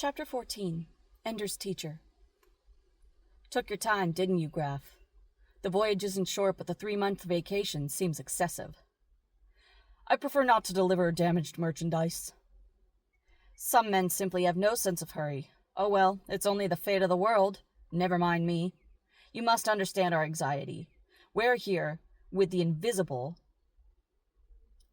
Chapter 14. Ender's Teacher. Took your time, didn't you, Graf? The voyage isn't short, but the 3-month vacation seems excessive. I prefer not to deliver damaged merchandise. Some men simply have no sense of hurry. Oh well, it's only the fate of the world. Never mind me. You must understand our anxiety. We're here with the invisible.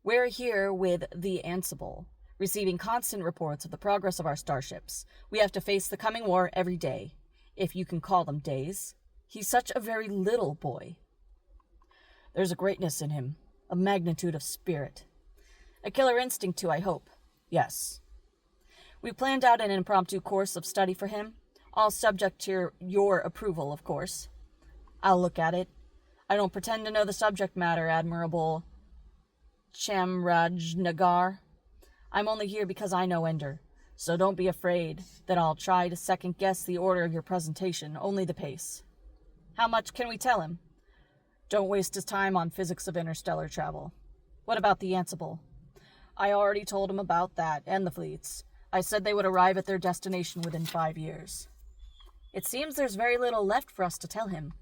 We're here with the Ansible, receiving constant reports of the progress of our starships. We have to face the coming war every day, if you can call them days. He's such a very little boy. There's a greatness in him, a magnitude of spirit. A killer instinct, too, I hope. Yes. We planned out an impromptu course of study for him, all subject to your approval, of course. I'll look at it. I don't pretend to know the subject matter, Admirable Chamrajnagar. I'm only here because I know Ender, so don't be afraid that I'll try to second-guess the order of your presentation, only the pace. How much can we tell him? Don't waste his time on physics of interstellar travel. What about the Ansible? I already told him about that, and the fleets. I said they would arrive at their destination within 5 years. It seems there's very little left for us to tell him.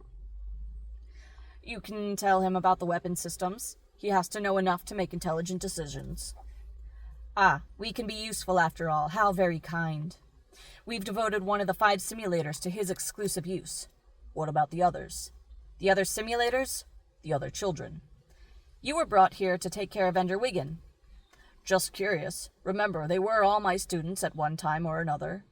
You can tell him about the weapon systems. He has to know enough to make intelligent decisions. Ah, we can be useful after all. How very kind. We've devoted one of the 5 simulators to his exclusive use. What about the others? The other simulators? The other children. You were brought here to take care of Ender Wiggin. Just curious. Remember, they were all my students at one time or another.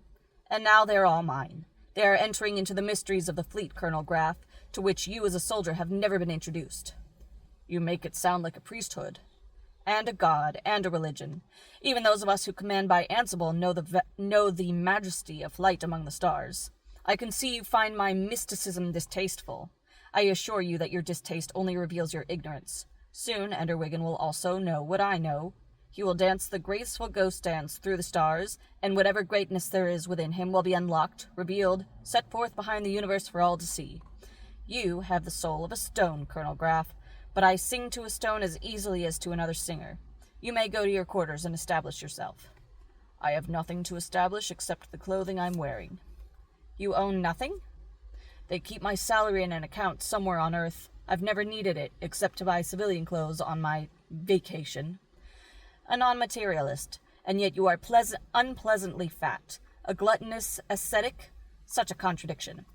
And now they're all mine. They are entering into the mysteries of the fleet, Colonel Graf, to which you as a soldier have never been introduced. You make it sound like a priesthood. And a god, and a religion. Even those of us who command by Ansible know the majesty of flight among the stars. I can see you find my mysticism distasteful. I assure you that your distaste only reveals your ignorance. Soon Ender Wiggin will also know what I know. He will dance the graceful ghost dance through the stars, and whatever greatness there is within him will be unlocked, revealed, set forth behind the universe for all to see. You have the soul of a stone, Colonel Graf, but I sing to a stone as easily as to another singer. You may go to your quarters and establish yourself. I have nothing to establish except the clothing I'm wearing. You own nothing? They keep my salary in an account somewhere on Earth. I've never needed it, except to buy civilian clothes on my vacation. A non-materialist, and yet you are unpleasantly fat. A gluttonous ascetic? Such a contradiction.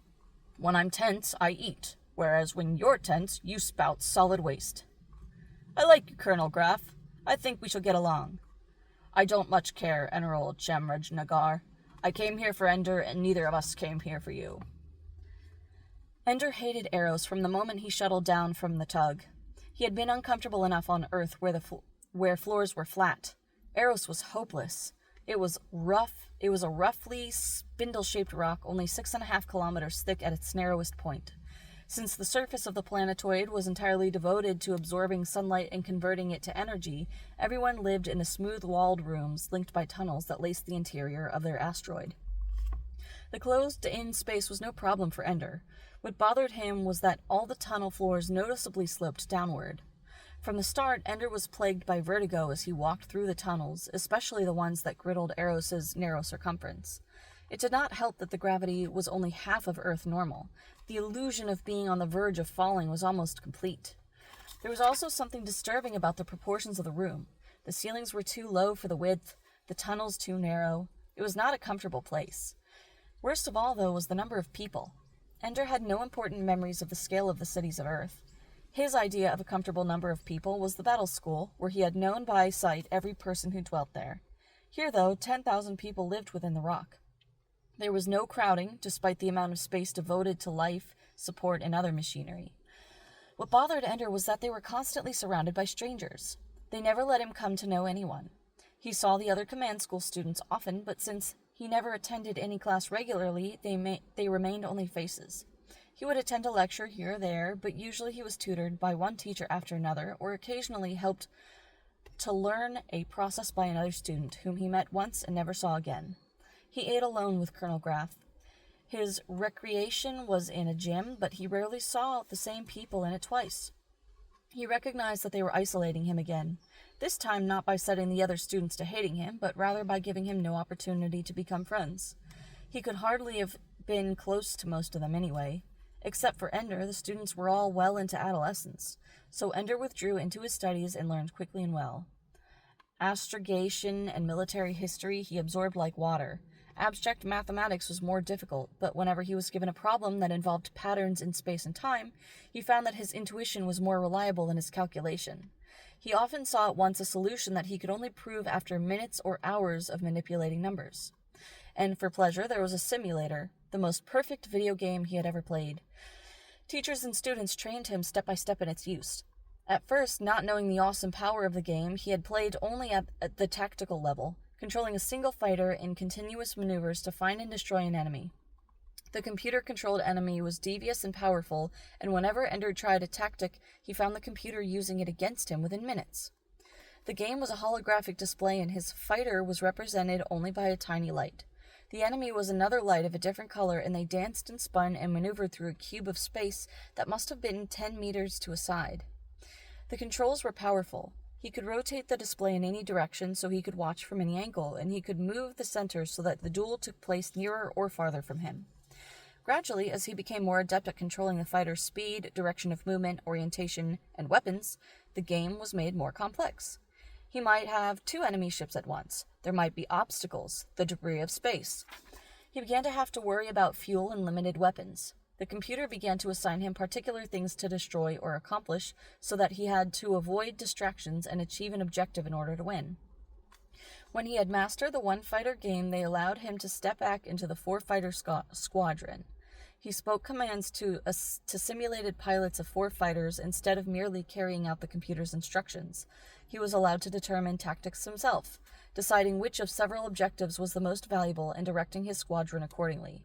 When I'm tense, I eat. Whereas when you're tense, you spout solid waste. I like you, Colonel Graf. I think we shall get along. I don't much care, Admiral Chamrajnagar. I came here for Ender, and neither of us came here for you. Ender hated Eros from the moment he shuttled down from the tug. He had been uncomfortable enough on Earth where floors were flat. Eros was hopeless. It was a roughly spindle-shaped rock only 6.5 kilometers thick at its narrowest point. Since the surface of the planetoid was entirely devoted to absorbing sunlight and converting it to energy, everyone lived in the smooth-walled rooms linked by tunnels that laced the interior of their asteroid. The closed-in space was no problem for Ender. What bothered him was that all the tunnel floors noticeably sloped downward. From the start, Ender was plagued by vertigo as he walked through the tunnels, especially the ones that griddled Eros's narrow circumference. It did not help that the gravity was only half of Earth normal. The illusion of being on the verge of falling was almost complete. There was also something disturbing about the proportions of the room. The ceilings were too low for the width, the tunnels too narrow. It was not a comfortable place. Worst of all, though, was the number of people. Ender had no important memories of the scale of the cities of Earth. His idea of a comfortable number of people was the battle school, where he had known by sight every person who dwelt there. Here, though, 10,000 people lived within the rock. There was no crowding, despite the amount of space devoted to life, support, and other machinery. What bothered Ender was that they were constantly surrounded by strangers. They never let him come to know anyone. He saw the other command school students often, but since he never attended any class regularly, they remained only faces. He would attend a lecture here or there, but usually he was tutored by one teacher after another, or occasionally helped to learn a process by another student, whom he met once and never saw again. He ate alone with Colonel Graf. His recreation was in a gym, but he rarely saw the same people in it twice. He recognized that they were isolating him again. This time not by setting the other students to hating him, but rather by giving him no opportunity to become friends. He could hardly have been close to most of them anyway. Except for Ender, the students were all well into adolescence, so Ender withdrew into his studies and learned quickly and well. Astrogation and military history he absorbed like water. Abstract mathematics was more difficult, but whenever he was given a problem that involved patterns in space and time, he found that his intuition was more reliable than his calculation. He often saw at once a solution that he could only prove after minutes or hours of manipulating numbers. And for pleasure, there was a simulator, the most perfect video game he had ever played. Teachers and students trained him step by step in its use. At first, not knowing the awesome power of the game, he had played only at the tactical level, controlling a single fighter in continuous maneuvers to find and destroy an enemy. The computer-controlled enemy was devious and powerful, and whenever Ender tried a tactic, he found the computer using it against him within minutes. The game was a holographic display, and his fighter was represented only by a tiny light. The enemy was another light of a different color, and they danced and spun and maneuvered through a cube of space that must have been 10 meters to a side. The controls were powerful. He could rotate the display in any direction so he could watch from any angle, and he could move the center so that the duel took place nearer or farther from him. Gradually, as he became more adept at controlling the fighter's speed, direction of movement, orientation, and weapons, the game was made more complex. He might have 2 enemy ships at once. There might be obstacles, the debris of space. He began to have to worry about fuel and limited weapons. The computer began to assign him particular things to destroy or accomplish so that he had to avoid distractions and achieve an objective in order to win. When he had mastered the one-fighter game, they allowed him to step back into the 4-fighter squadron. He spoke commands to simulated pilots of 4 fighters instead of merely carrying out the computer's instructions. He was allowed to determine tactics himself, deciding which of several objectives was the most valuable and directing his squadron accordingly.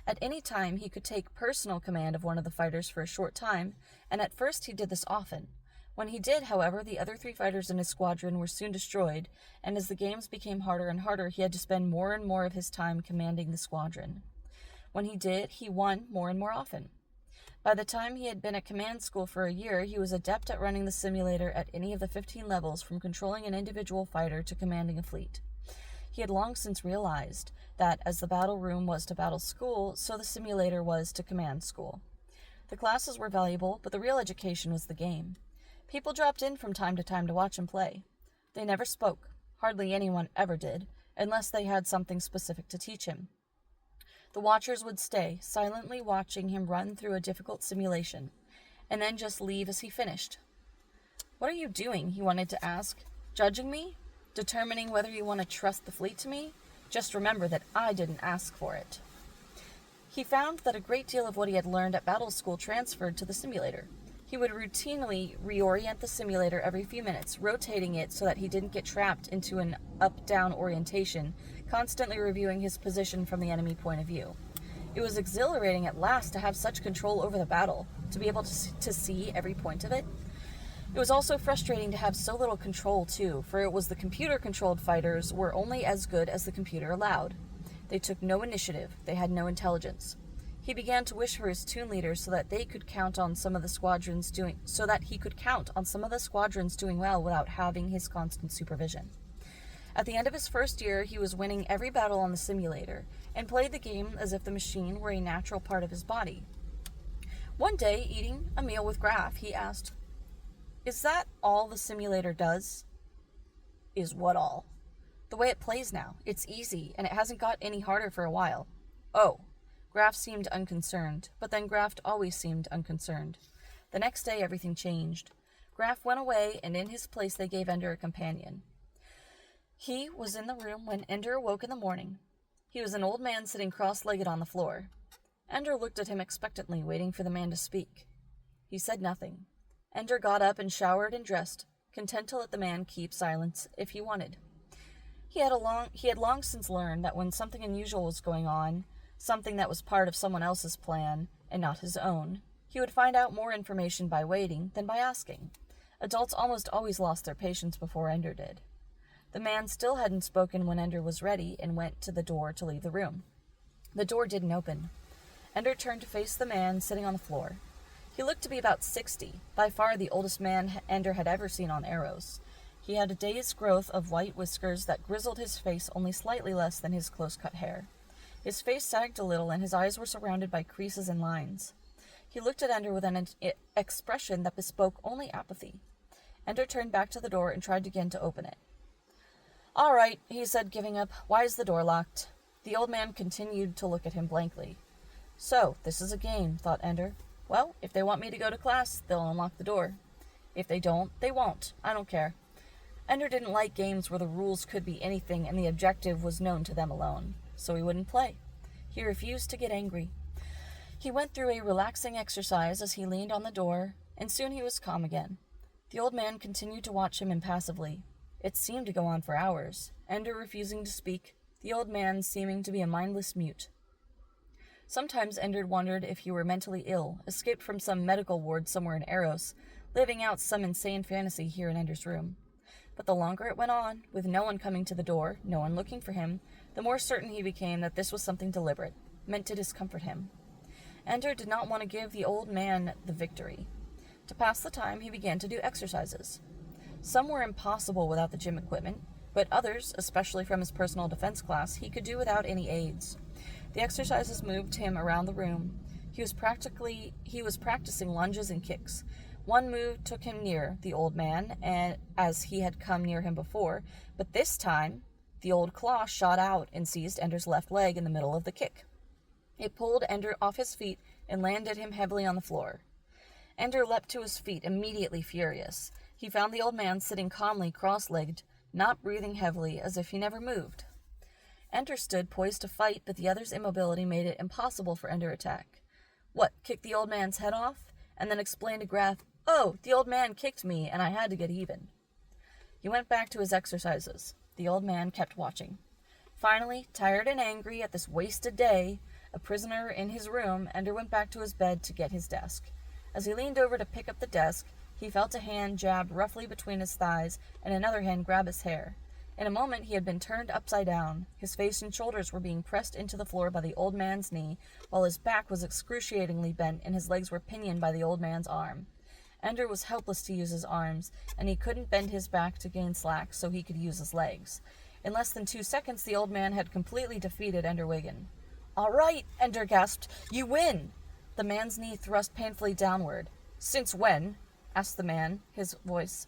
At any time, he could take personal command of one of the fighters for a short time, and at first he did this often. When he did, however, the other 3 fighters in his squadron were soon destroyed, and as the games became harder and harder, he had to spend more and more of his time commanding the squadron. When he did, he won more and more often. By the time he had been at command school for a year, he was adept at running the simulator at any of the 15 levels, from controlling an individual fighter to commanding a fleet. He had long since realized that as the battle room was to battle school, so the simulator was to command school. The classes were valuable, but the real education was the game. People dropped in from time to watch him play. They never spoke. Hardly anyone ever did, unless they had something specific to teach him. The watchers would stay, silently watching him run through a difficult simulation, and then just leave as he finished. "What are you doing?" he wanted to ask. "Judging me? Determining whether you want to trust the fleet to me? Just remember that I didn't ask for it." He found that a great deal of what he had learned at battle school transferred to the simulator. He would routinely reorient the simulator every few minutes, rotating it so that he didn't get trapped into an up-down orientation, constantly reviewing his position from the enemy point of view. It was exhilarating at last to have such control over the battle, to be able to see every point of it. It was also frustrating to have so little control, too, for it was the computer-controlled fighters were only as good as the computer allowed. They took no initiative, they had no intelligence. He began to wish for his toon leaders so that he could count on some of the squadrons doing well without having his constant supervision. At the end of his first year, he was winning every battle on the simulator, and played the game as if the machine were a natural part of his body. One day, eating a meal with Graf, he asked, "Is that all the simulator does?" "Is what all?" "The way it plays now. It's easy, and it hasn't got any harder for a while." "Oh." Graf seemed unconcerned, but then Graf always seemed unconcerned. The next day, everything changed. Graf went away, and in his place they gave Ender a companion. He was in the room when Ender awoke in the morning. He was an old man sitting cross-legged on the floor. Ender looked at him expectantly, waiting for the man to speak. He said nothing. Ender got up and showered and dressed, content to let the man keep silence if he wanted. He had long since learned that when something unusual was going on, something that was part of someone else's plan and not his own, he would find out more information by waiting than by asking. Adults almost always lost their patience before Ender did. The man still hadn't spoken when Ender was ready and went to the door to leave the room. The door didn't open. Ender turned to face the man sitting on the floor. He looked to be about 60, by far the oldest man Ender had ever seen on Eros. He had a day's growth of white whiskers that grizzled his face only slightly less than his close-cut hair. His face sagged a little, and his eyes were surrounded by creases and lines. He looked at Ender with an expression that bespoke only apathy. Ender turned back to the door and tried again to open it. "All right," he said, giving up. "Why is the door locked?" The old man continued to look at him blankly. "So, this is a game," thought Ender. "Well, if they want me to go to class, they'll unlock the door. If they don't, they won't. I don't care." Ender didn't like games where the rules could be anything and the objective was known to them alone, so he wouldn't play. He refused to get angry. He went through a relaxing exercise as he leaned on the door, and soon he was calm again. The old man continued to watch him impassively. It seemed to go on for hours, Ender refusing to speak, the old man seeming to be a mindless mute. Sometimes Ender wondered if he were mentally ill, escaped from some medical ward somewhere in Eros, living out some insane fantasy here in Ender's room. But the longer it went on, with no one coming to the door, no one looking for him, the more certain he became that this was something deliberate, meant to discomfort him. Ender did not want to give the old man the victory. To pass the time, he began to do exercises. Some were impossible without the gym equipment, but others, especially from his personal defense class, he could do without any aids. The exercises moved him around the room. He was practicing lunges and kicks. One move took him near the old man, and as he had come near him before, but this time the old claw shot out and seized Ender's left leg in the middle of the kick. It pulled Ender off his feet and landed him heavily on the floor. Ender leapt to his feet, immediately furious. He found the old man sitting calmly cross-legged, not breathing heavily, as if he never moved. Ender stood poised to fight, but the other's immobility made it impossible for Ender to attack. What, kick the old man's head off? And then explain to Graf, "Oh, the old man kicked me, and I had to get even." He went back to his exercises. The old man kept watching. Finally, tired and angry at this wasted day, a prisoner in his room, Ender went back to his bed to get his desk. As he leaned over to pick up the desk, he felt a hand jabbed roughly between his thighs and another hand grab his hair. In a moment he had been turned upside down. His face and shoulders were being pressed into the floor by the old man's knee, while his back was excruciatingly bent and his legs were pinioned by the old man's arm. Ender was helpless to use his arms, and he couldn't bend his back to gain slack so he could use his legs. In less than 2 seconds, the old man had completely defeated Ender Wiggin. "All right," Ender gasped. "You win!" The man's knee thrust painfully downward. "Since when?" asked the man, his voice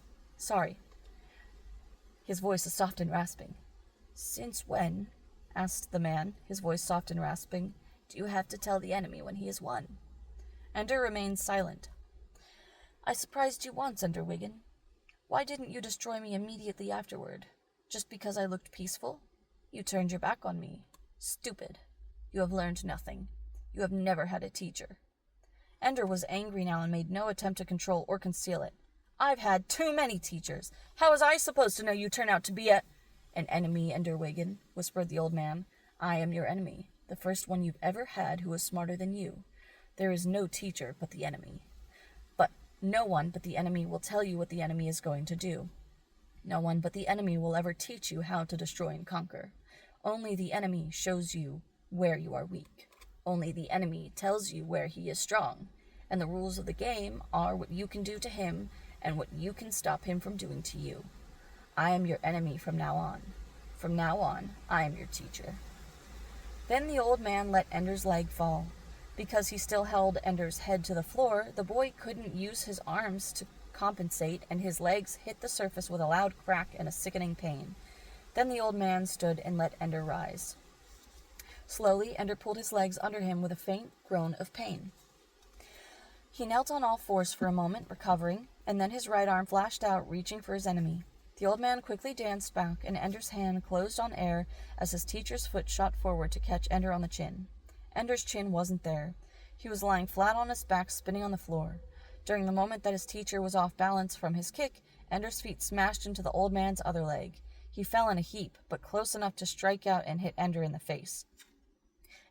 soft and rasping. "Since when," asked the man, his voice soft and rasping, "do you have to tell the enemy when he has won?" Ender remained silent. "I surprised you once, Ender Wiggin. Why didn't you destroy me immediately afterward? Just because I looked peaceful? You turned your back on me. Stupid. You have learned nothing. You have never had a teacher." Ender was angry now and made no attempt to control or conceal it. "I've had too many teachers. How was I supposed to know you turn out to be an enemy, Ender Wiggin?" whispered the old man. "I am your enemy, the first one you've ever had who was smarter than you. There is no teacher but the enemy. But no one but the enemy will tell you what the enemy is going to do. No one but the enemy will ever teach you how to destroy and conquer. Only the enemy shows you where you are weak. Only the enemy tells you where he is strong. And the rules of the game are what you can do to him and what you can stop him from doing to you. I am your enemy from now on. From now on, I am your teacher." Then the old man let Ender's leg fall. Because he still held Ender's head to the floor, the boy couldn't use his arms to compensate, and his legs hit the surface with a loud crack and a sickening pain. Then the old man stood and let Ender rise. Slowly, Ender pulled his legs under him with a faint groan of pain. He knelt on all fours for a moment, recovering, and then his right arm flashed out, reaching for his enemy. The old man quickly danced back, and Ender's hand closed on air as his teacher's foot shot forward to catch Ender on the chin. Ender's chin wasn't there. He was lying flat on his back, spinning on the floor. During the moment that his teacher was off balance from his kick, Ender's feet smashed into the old man's other leg. He fell in a heap, but close enough to strike out and hit Ender in the face.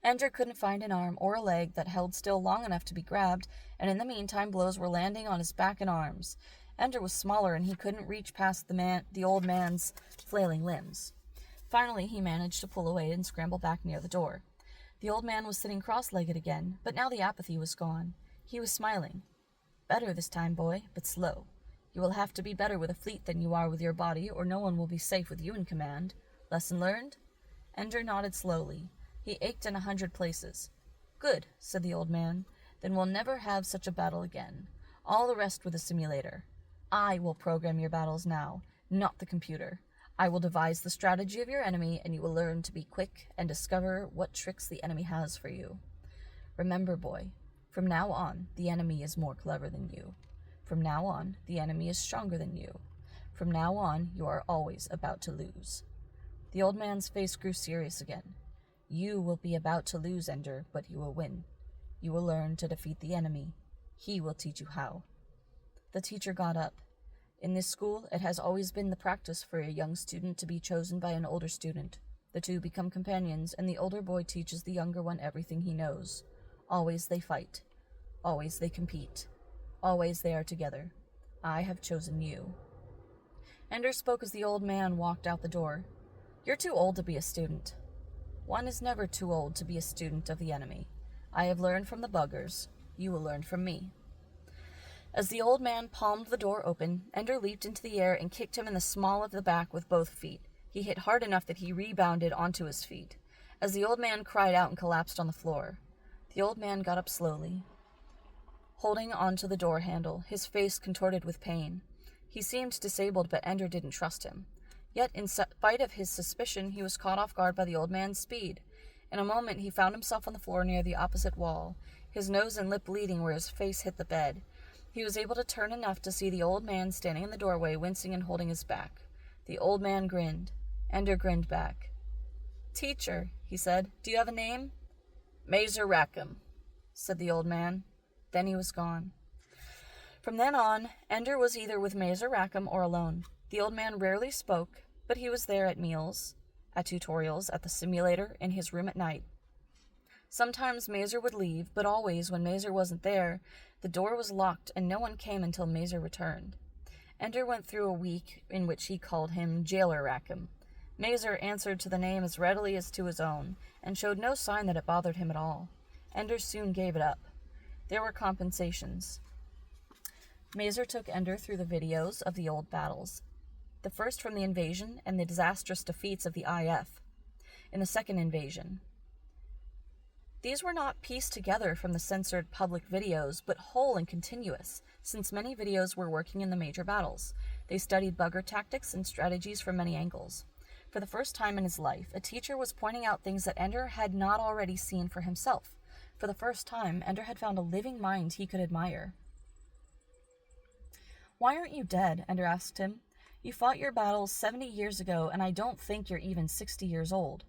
Ender couldn't find an arm or a leg that held still long enough to be grabbed, and in the meantime blows were landing on his back and arms. Ender was smaller, and he couldn't reach past the old man's flailing limbs. Finally, he managed to pull away and scramble back near the door. The old man was sitting cross-legged again, but now the apathy was gone. He was smiling. "Better this time, boy, but slow. You will have to be better with a fleet than you are with your body, or no one will be safe with you in command. Lesson learned?" Ender nodded slowly. He ached in 100 places. "Good," said the old man. "Then we'll never have such a battle again. All the rest with a simulator. I will program your battles now, not the computer. I will devise the strategy of your enemy, and you will learn to be quick and discover what tricks the enemy has for you. Remember, boy, from now on, the enemy is more clever than you. From now on, the enemy is stronger than you. From now on, you are always about to lose." The old man's face grew serious again. "You will be about to lose, Ender, but you will win. You will learn to defeat the enemy. He will teach you how." The teacher got up. In this school, it has always been the practice for a young student to be chosen by an older student. The two become companions, and the older boy teaches the younger one everything he knows. Always they fight. Always they compete. Always they are together. I have chosen you. Ender spoke as the old man walked out the door. "You're too old to be a student." "One is never too old to be a student of the enemy. I have learned from the buggers. You will learn from me." As the old man palmed the door open, Ender leaped into the air and kicked him in the small of the back with both feet. He hit hard enough that he rebounded onto his feet, as the old man cried out and collapsed on the floor. The old man got up slowly, holding onto the door handle, his face contorted with pain. He seemed disabled, but Ender didn't trust him. Yet, in spite of his suspicion, he was caught off guard by the old man's speed. In a moment, he found himself on the floor near the opposite wall, his nose and lip bleeding where his face hit the bed. He was able to turn enough to see the old man standing in the doorway, wincing and holding his back. The old man grinned. Ender grinned back. "Teacher," he said, "do you have a name?" "Mazer Rackham," said the old man. Then he was gone. From then on, Ender was either with Mazer Rackham or alone. The old man rarely spoke, but he was there at meals, at tutorials, at the simulator, in his room at night. Sometimes Mazer would leave, but always, when Mazer wasn't there, the door was locked and no one came until Mazer returned. Ender went through a week in which he called him Jailer Rackham. Mazer answered to the name as readily as to his own, and showed no sign that it bothered him at all. Ender soon gave it up. There were compensations. Mazer took Ender through the videos of the old battles. The first from the invasion and the disastrous defeats of the IF in the second invasion. These were not pieced together from the censored public videos, but whole and continuous, since many videos were working in the major battles. They studied bugger tactics and strategies from many angles. For the first time in his life, a teacher was pointing out things that Ender had not already seen for himself. For the first time, Ender had found a living mind he could admire. "Why aren't you dead?" Ender asked him. "You fought your battles 70 years ago, and I don't think you're even 60 years old."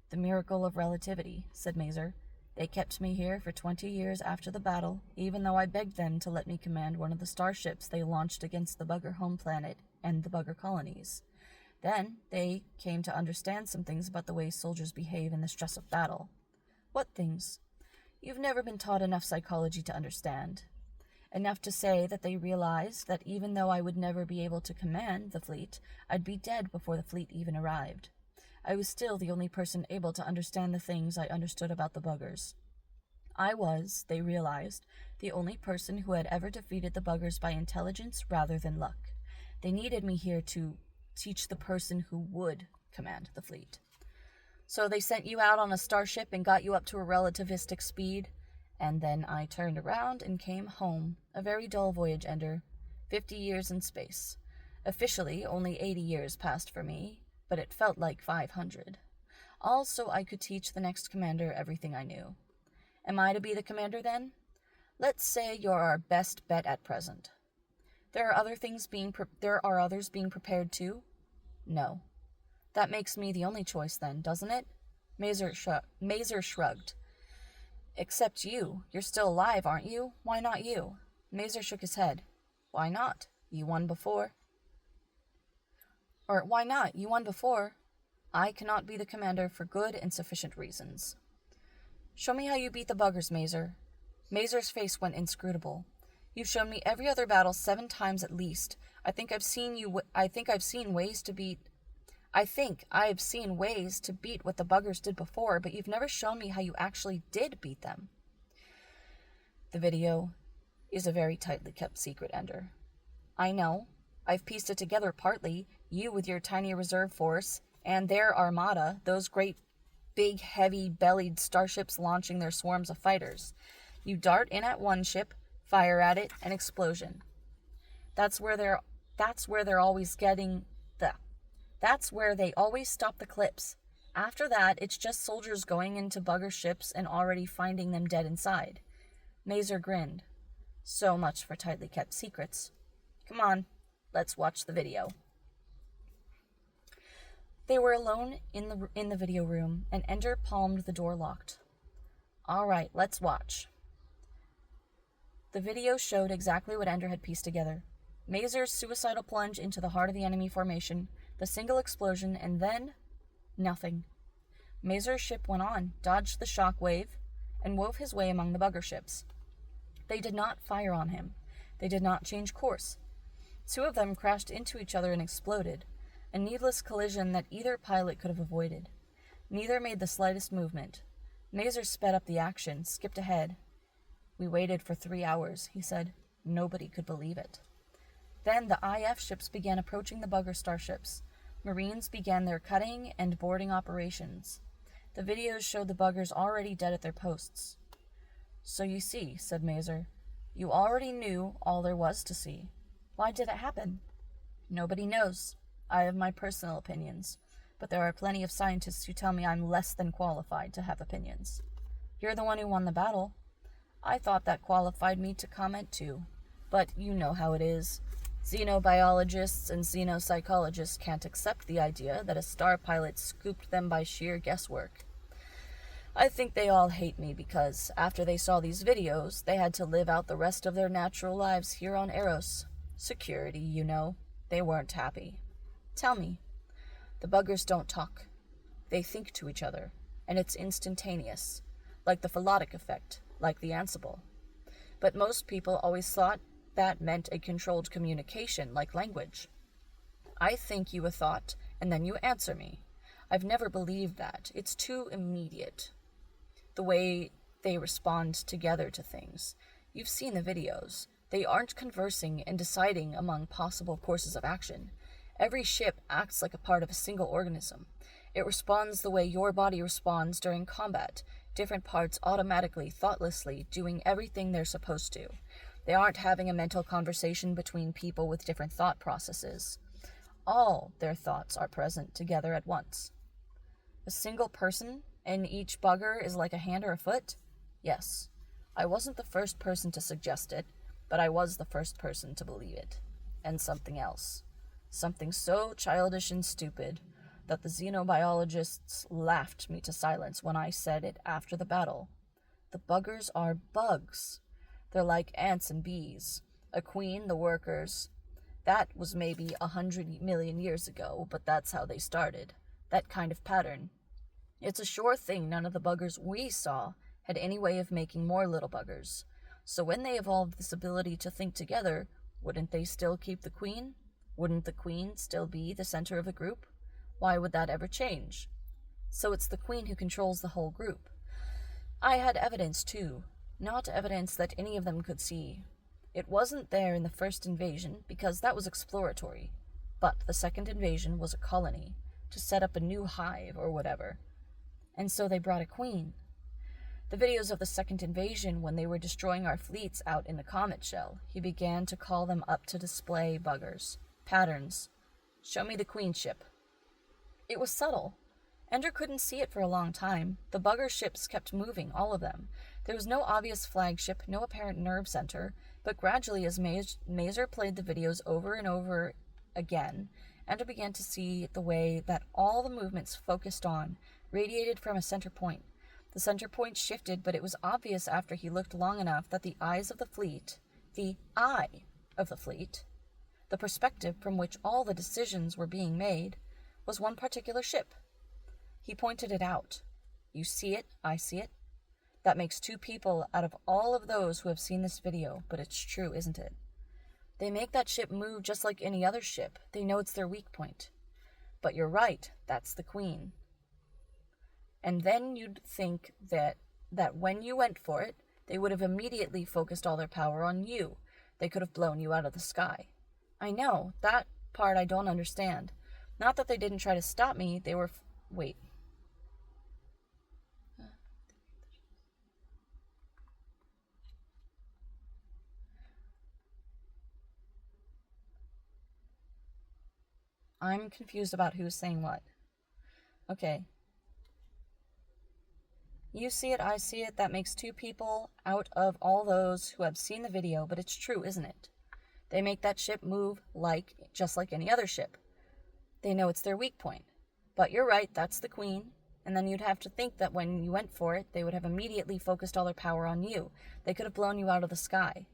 "The miracle of relativity," said Mazer. "They kept me here for 20 years after the battle, even though I begged them to let me command one of the starships they launched against the bugger home planet and the bugger colonies. Then they came to understand some things about the way soldiers behave in the stress of battle." "What things?" "You've never been taught enough psychology to understand. Enough to say that they realized that even though I would never be able to command the fleet, I'd be dead before the fleet even arrived. I was still the only person able to understand the things I understood about the buggers. I was, they realized, the only person who had ever defeated the buggers by intelligence rather than luck. They needed me here to teach the person who would command the fleet. So they sent you out on a starship and got you up to a relativistic speed, and then I turned around and came home. A very dull voyage, Ender. 50 years in space. Officially, only 80 years passed for me, but it felt like 500. All so I could teach the next commander everything I knew. Am I to be the commander then? Let's say you're our best bet at present. There are others being prepared too? No. That makes me the only choice then, doesn't it? Mazer shrugged. Except you. You're still alive, aren't you? Why not you? Mazer shook his head. Why not? You won before. Or why not? You won before. I cannot be the commander for good and sufficient reasons. Show me how you beat the buggers, Mazer. Mazer's face went inscrutable. You've shown me every other battle 7 times at least. I think I've seen ways to beat what the buggers did before, but you've never shown me how you actually did beat them. The video is a very tightly kept secret, Ender. I know. I've pieced it together partly, you with your tiny reserve force, and their armada, those great big heavy-bellied starships launching their swarms of fighters. You dart in at one ship, fire at it, an explosion. That's where they're always getting the That's where they always stop the clips. After that, it's just soldiers going into bugger ships and already finding them dead inside. Mazer grinned. So much for tightly kept secrets. Come on, let's watch the video. They were alone in the video room, and Ender palmed the door locked. All right, let's watch. The video showed exactly what Ender had pieced together. Mazer's suicidal plunge into the heart of the enemy formation, the single explosion, and then nothing. Mazer's ship went on, dodged the shock wave, and wove his way among the bugger ships. They did not fire on him. They did not change course. Two of them crashed into each other and exploded, a needless collision that either pilot could have avoided. Neither made the slightest movement. Mazer sped up the action, skipped ahead. We waited for 3 hours, he said. Nobody could believe it. Then the IF ships began approaching the bugger starships. Marines began their cutting and boarding operations. The videos showed the buggers already dead at their posts. So you see, said Mazer, you already knew all there was to see. Why did it happen? Nobody knows. I have my personal opinions, but there are plenty of scientists who tell me I'm less than qualified to have opinions. You're the one who won the battle. I thought that qualified me to comment too, but you know how it is. Xenobiologists and xenopsychologists can't accept the idea that a star pilot scooped them by sheer guesswork. I think they all hate me because, after they saw these videos, they had to live out the rest of their natural lives here on Eros. Security, you know. They weren't happy. Tell me. The buggers don't talk. They think to each other, and it's instantaneous, like the Philotic effect, like the Ansible. But most people always thought that meant a controlled communication, like language. I think you a thought, and then you answer me. I've never believed that. It's too immediate. The way they respond together to things. You've seen the videos. They aren't conversing and deciding among possible courses of action. Every ship acts like a part of a single organism. It responds the way your body responds during combat, different parts automatically, thoughtlessly, doing everything they're supposed to. They aren't having a mental conversation between people with different thought processes. All their thoughts are present together at once. A single person in each bugger is like a hand or a foot? Yes. I wasn't the first person to suggest it, but I was the first person to believe it. And something else. Something so childish and stupid that the xenobiologists laughed me to silence when I said it after the battle. The buggers are bugs. They're like ants and bees. A queen, the workers. That was maybe 100 million years ago, but that's how they started. That kind of pattern. It's a sure thing none of the buggers we saw had any way of making more little buggers. So when they evolved this ability to think together, wouldn't they still keep the queen? Wouldn't the queen still be the center of the group? Why would that ever change? So it's the queen who controls the whole group. I had evidence too, not evidence that any of them could see. It wasn't there in the first invasion because that was exploratory, but the second invasion was a colony, to set up a new hive or whatever. And so they brought a queen. The videos of the second invasion when they were destroying our fleets out in the comet shell, he began to call them up to display buggers, patterns. Show me the queen ship. It was subtle. Ender couldn't see it for a long time. The bugger ships kept moving, all of them. There was no obvious flagship, no apparent nerve center, but gradually as Mazer played the videos over and over again, Ender began to see the way that all the movements focused on, radiated from a center point. The center point shifted, but it was obvious after he looked long enough that the eyes of the fleet, the eye of the fleet, the perspective from which all the decisions were being made, was one particular ship. He pointed it out. You see it, I see it. That makes two people out of all of those who have seen this video, but it's true, isn't it? They make that ship move just like any other ship. They know it's their weak point. But you're right, that's the queen. And then you'd think that when you went for it, they would have immediately focused all their power on you. They could have blown you out of the sky. I know. That part I don't understand. Not that they didn't try to stop me, they were... Wait. I'm confused about who's saying what. Okay. You see it, I see it. That makes two people out of all those who have seen the video, but it's true, isn't it? They make that ship move just like any other ship. They know it's their weak point. But you're right, that's the Queen. And then you'd have to think that when you went for it, they would have immediately focused all their power on you. They could have blown you out of the sky.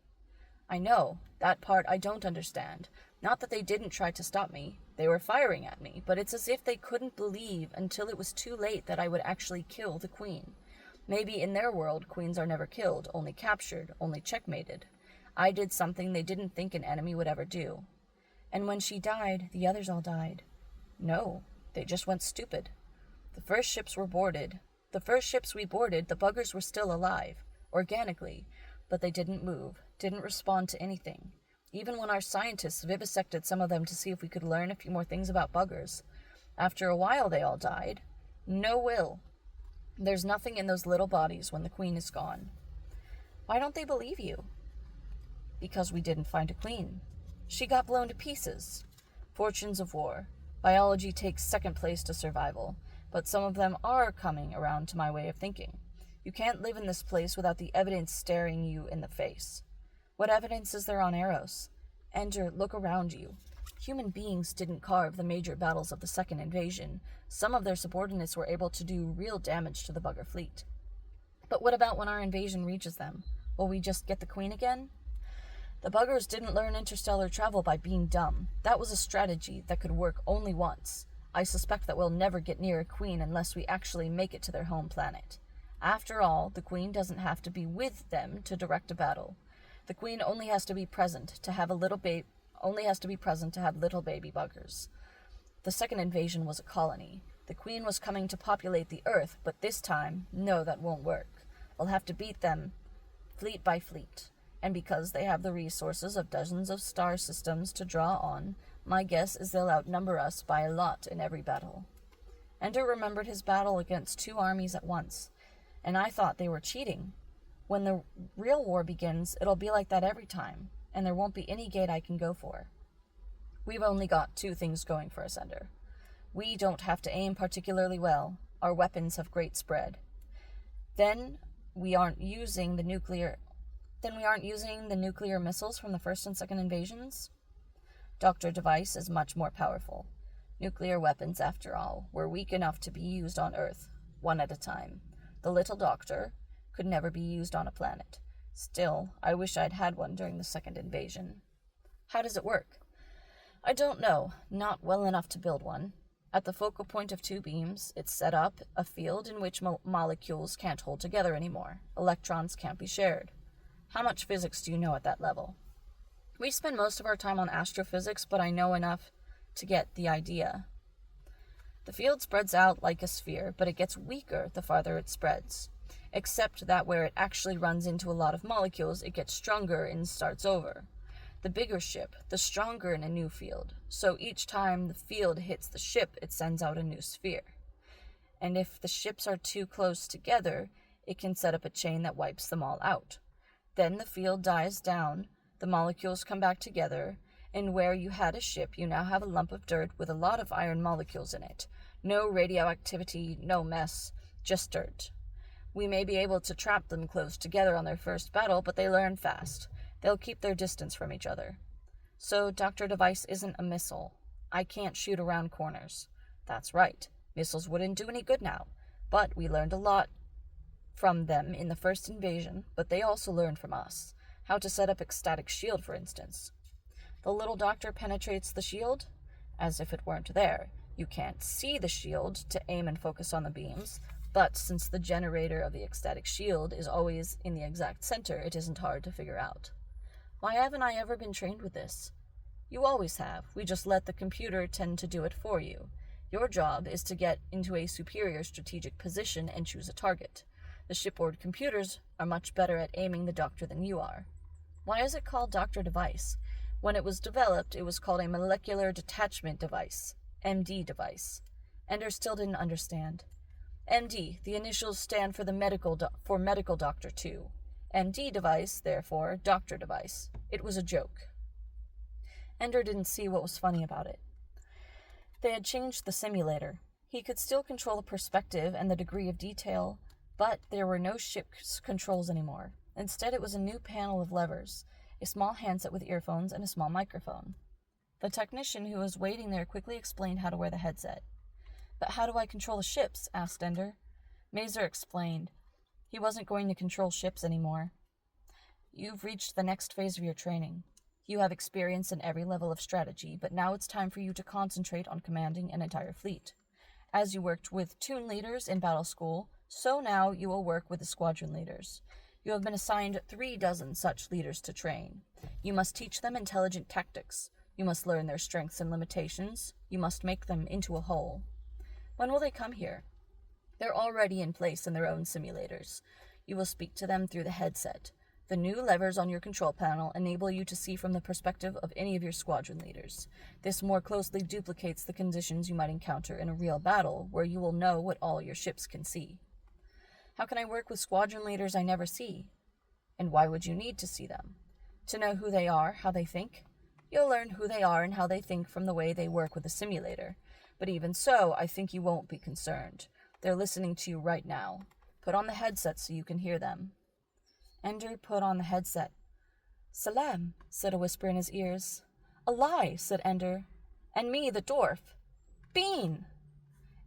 I know. That part I don't understand. Not that they didn't try to stop me. They were firing at me, but it's as if they couldn't believe until it was too late that I would actually kill the Queen. Maybe in their world, queens are never killed, only captured, only checkmated. I did something they didn't think an enemy would ever do. And when she died, the others all died. No, they just went stupid. The first ships we boarded, the buggers were still alive, organically, but they didn't move, didn't respond to anything. Even when our scientists vivisected some of them to see if we could learn a few more things about buggers. After a while, they all died. No will. There's nothing in those little bodies when the Queen is gone. Why don't they believe you? Because we didn't find a queen. She got blown to pieces. Fortunes of war. Biology takes second place to survival, but some of them are coming around to my way of thinking. You can't live in this place without the evidence staring you in the face. What evidence is there on Eros? Ender, look around you. Human beings didn't carve the major battles of the second invasion. Some of their subordinates were able to do real damage to the bugger fleet. But what about when our invasion reaches them? Will we just get the Queen again? The buggers didn't learn interstellar travel by being dumb. That was a strategy that could work only once. I suspect that we'll never get near a Queen unless we actually make it to their home planet. After all, the Queen doesn't have to be with them to direct a battle. The Queen only has to be present to have little baby buggers. The second invasion was a colony. The Queen was coming to populate the Earth, but this time, no, that won't work. We'll have to beat them fleet by fleet. And because they have the resources of dozens of star systems to draw on, my guess is they'll outnumber us by a lot in every battle. Ender remembered his battle against two armies at once, and I thought they were cheating. When the real war begins, it'll be like that every time, and there won't be any gate I can go for. We've only got two things going for us, Ender. We don't have to aim particularly well. Our weapons have great spread. Then we aren't using the nuclear missiles from the first and second invasions? Dr. Device is much more powerful. Nuclear weapons, after all, were weak enough to be used on Earth, one at a time. The little doctor could never be used on a planet. Still, I wish I'd had one during the second invasion. How does it work? I don't know. Not well enough to build one. At the focal point of two beams, it's set up a field in which molecules can't hold together anymore. Electrons can't be shared. How much physics do you know at that level? We spend most of our time on astrophysics, but I know enough to get the idea. The field spreads out like a sphere, but it gets weaker the farther it spreads. Except that where it actually runs into a lot of molecules, it gets stronger and starts over. The bigger ship, the stronger in a new field. So each time the field hits the ship, it sends out a new sphere. And if the ships are too close together, it can set up a chain that wipes them all out. Then the field dies down, the molecules come back together, and where you had a ship, you now have a lump of dirt with a lot of iron molecules in it. No radioactivity, no mess, just dirt. We may be able to trap them close together on their first battle, but they learn fast. They'll keep their distance from each other. So Dr. Device isn't a missile. I can't shoot around corners. That's right. Missiles wouldn't do any good now. But we learned a lot from them in the first invasion, but they also learned from us. How to set up ecstatic shield, for instance. The little doctor penetrates the shield as if it weren't there. You can't see the shield to aim and focus on the beams, but since the generator of the ecstatic shield is always in the exact center, it isn't hard to figure out. Why haven't I ever been trained with this? You always have. We just let the computer tend to do it for you. Your job is to get into a superior strategic position and choose a target. The shipboard computers are much better at aiming the doctor than you are. Why is it called Dr. Device? When it was developed, it was called a Molecular Detachment Device, MD device. Ender still didn't understand. MD, the initials stand for medical doctor too. MD device, therefore, doctor device. It was a joke. Ender didn't see what was funny about it. They had changed the simulator. He could still control the perspective and the degree of detail, but there were no ship's controls anymore. Instead, it was a new panel of levers, a small handset with earphones, and a small microphone. The technician who was waiting there quickly explained how to wear the headset. "But how do I control the ships?" asked Ender. Mazer explained. He wasn't going to control ships anymore. "You've reached the next phase of your training. You have experience in every level of strategy, but now it's time for you to concentrate on commanding an entire fleet. As you worked with toon leaders in battle school, so now you will work with the squadron leaders. You have been assigned 36 such leaders to train. You must teach them intelligent tactics. You must learn their strengths and limitations. You must make them into a whole." "When will they come here?" "They're already in place in their own simulators. You will speak to them through the headset. The new levers on your control panel enable you to see from the perspective of any of your squadron leaders. This more closely duplicates the conditions you might encounter in a real battle, where you will know what all your ships can see." "How can I work with squadron leaders I never see?" "And why would you need to see them?" "To know who they are, how they think." "You'll learn who they are and how they think from the way they work with the simulator. But even so, I think you won't be concerned. They're listening to you right now. Put on the headset so you can hear them." Ender put on the headset. "Salam," said a whisper in his ears. "A lie," said Ender. "And me, the dwarf." "Bean!"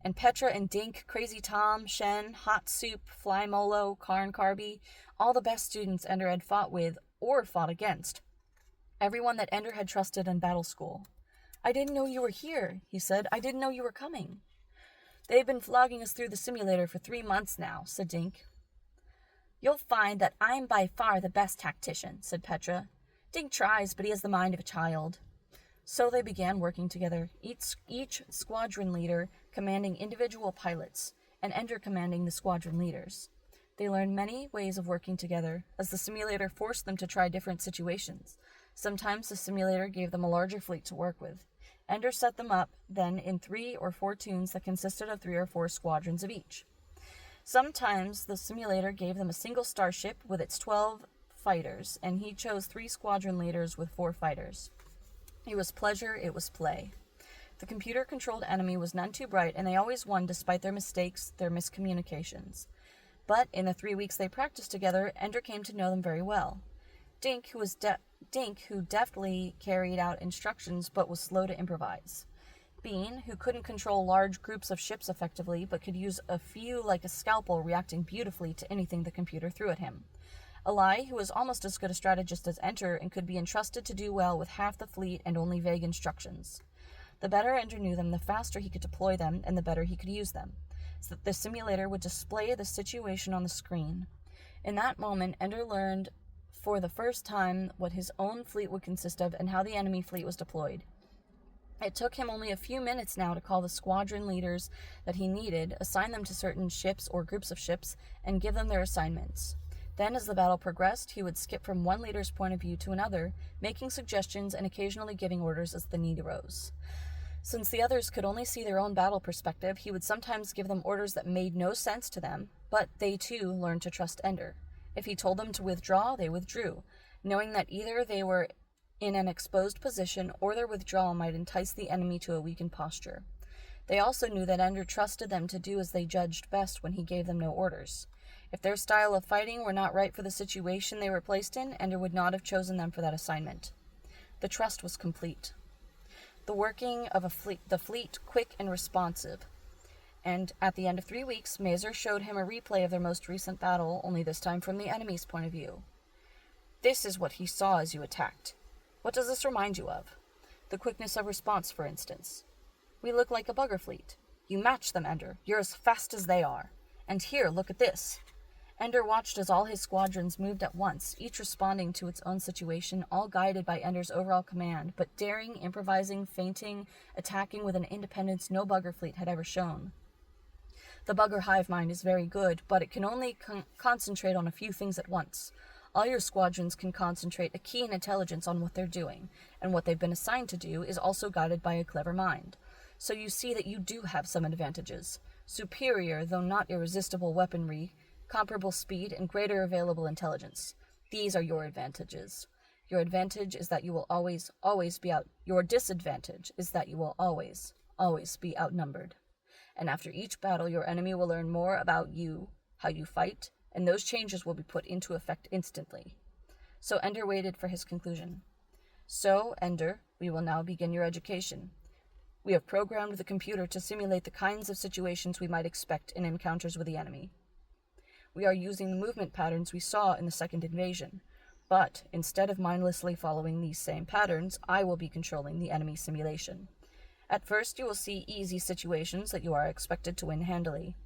And Petra and Dink, Crazy Tom, Shen, Hot Soup, Fly Molo, Karn Carby, all the best students Ender had fought with or fought against. Everyone that Ender had trusted in battle school. "I didn't know you were here," he said. "I didn't know you were coming." "They've been flogging us through the simulator for 3 months now," said Dink. "You'll find that I'm by far the best tactician," said Petra. "Dink tries, but he has the mind of a child." So they began working together, each squadron leader commanding individual pilots, and Ender commanding the squadron leaders. They learned many ways of working together, as the simulator forced them to try different situations. Sometimes the simulator gave them a larger fleet to work with. Ender set them up, then, in 3 or 4 toons that consisted of 3 or 4 squadrons of each. Sometimes the simulator gave them a single starship with its 12 fighters, and he chose 3 squadron leaders with 4 fighters. It was pleasure, it was play. The computer-controlled enemy was none too bright, and they always won despite their mistakes, their miscommunications. But in the 3 weeks they practiced together, Ender came to know them very well. Dink, who deftly carried out instructions but was slow to improvise. Bean, who couldn't control large groups of ships effectively but could use a few like a scalpel, reacting beautifully to anything the computer threw at him. Eli, who was almost as good a strategist as Ender and could be entrusted to do well with half the fleet and only vague instructions. The better Ender knew them, the faster he could deploy them, and the better he could use them, so that the simulator would display the situation on the screen. In that moment, Ender learned for the first time what his own fleet would consist of and how the enemy fleet was deployed. It took him only a few minutes now to call the squadron leaders that he needed, assign them to certain ships or groups of ships, and give them their assignments. Then, as the battle progressed, he would skip from one leader's point of view to another, making suggestions and occasionally giving orders as the need arose. Since the others could only see their own battle perspective, he would sometimes give them orders that made no sense to them, but they too learned to trust Ender. If he told them to withdraw, they withdrew, knowing that either they were in an exposed position or their withdrawal might entice the enemy to a weakened posture. They also knew that Ender trusted them to do as they judged best when he gave them no orders. If their style of fighting were not right for the situation they were placed in, Ender would not have chosen them for that assignment. The trust was complete. The working of the fleet quick and responsive. And at the end of 3 weeks, Mazer showed him a replay of their most recent battle, only this time from the enemy's point of view. "This is what he saw as you attacked. What does this remind you of? The quickness of response, for instance. We look like a bugger fleet. You match them, Ender. You're as fast as they are. And here, look at this." Ender watched as all his squadrons moved at once, each responding to its own situation, all guided by Ender's overall command, but daring, improvising, feinting, attacking with an independence no bugger fleet had ever shown. The bugger hive mind is very good, but it can only concentrate on a few things at once. All your squadrons can concentrate a keen intelligence on what they're doing, and what they've been assigned to do is also guided by a clever mind. So you see that you do have some advantages. Superior, though not irresistible weaponry, comparable speed, and greater available intelligence. These are your advantages. Your advantage is that you will always be Your disadvantage is that you will always be outnumbered. And after each battle, your enemy will learn more about you, how you fight, and those changes will be put into effect instantly. So Ender waited for his conclusion. So, Ender, we will now begin your education. We have programmed the computer to simulate the kinds of situations we might expect in encounters with the enemy. We are using the movement patterns we saw in the second invasion, but instead of mindlessly following these same patterns, I will be controlling the enemy simulation. At first, you will see easy situations that you are expected to win handily.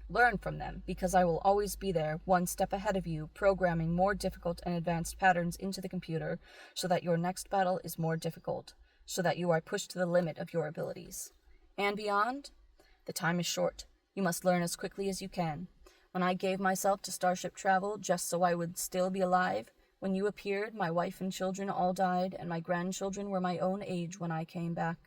Learn from them, because I will always be there, one step ahead of you, programming more difficult and advanced patterns into the computer so that your next battle is more difficult, so that you are pushed to the limit of your abilities. And beyond? The time is short. You must learn as quickly as you can. When I gave myself to starship travel just so I would still be alive, when you appeared, my wife and children all died, and my grandchildren were my own age when I came back.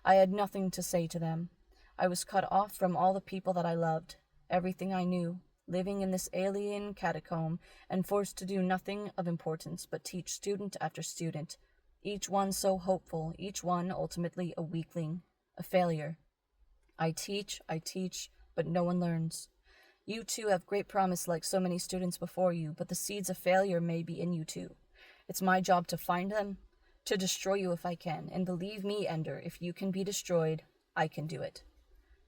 I had nothing to say to them. I was cut off from all the people that I loved, everything I knew, living in this alien catacomb, and forced to do nothing of importance but teach student after student, each one so hopeful, each one ultimately a weakling, a failure. I teach, but no one learns. You too have great promise like so many students before you, but the seeds of failure may be in you too. It's my job to find them, to destroy you if I can, and believe me, Ender, if you can be destroyed, I can do it.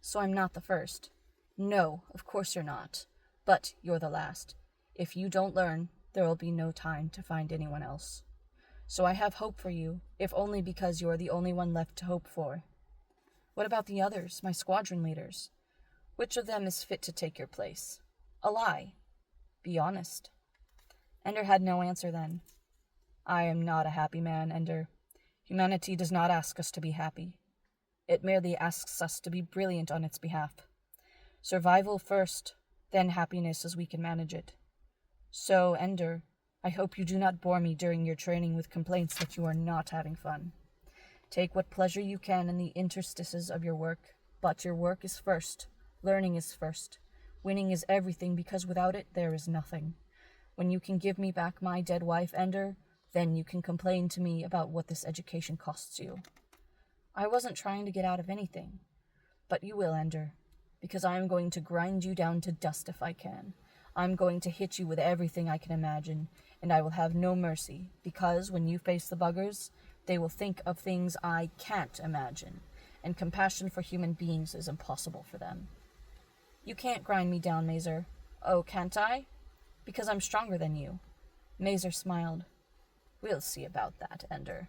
So I'm not the first. No, of course you're not. But you're the last. If you don't learn, there will be no time to find anyone else. So I have hope for you, if only because you are the only one left to hope for. What about the others, my squadron leaders? Which of them is fit to take your place? A lie. Be honest. Ender had no answer then. I am not a happy man, Ender. Humanity does not ask us to be happy. It merely asks us to be brilliant on its behalf. Survival first, then happiness as we can manage it. So, Ender, I hope you do not bore me during your training with complaints that you are not having fun. Take what pleasure you can in the interstices of your work, but your work is first. Learning is first. Winning is everything, because without it, there is nothing. When you can give me back my dead wife, Ender, then you can complain to me about what this education costs you. I wasn't trying to get out of anything. But you will, Ender, because I am going to grind you down to dust if I can. I'm going to hit you with everything I can imagine, and I will have no mercy, because when you face the buggers, they will think of things I can't imagine, and compassion for human beings is impossible for them. You can't grind me down, Mazer. Oh, can't I? Because I'm stronger than you. Mazer smiled. We'll see about that, Ender.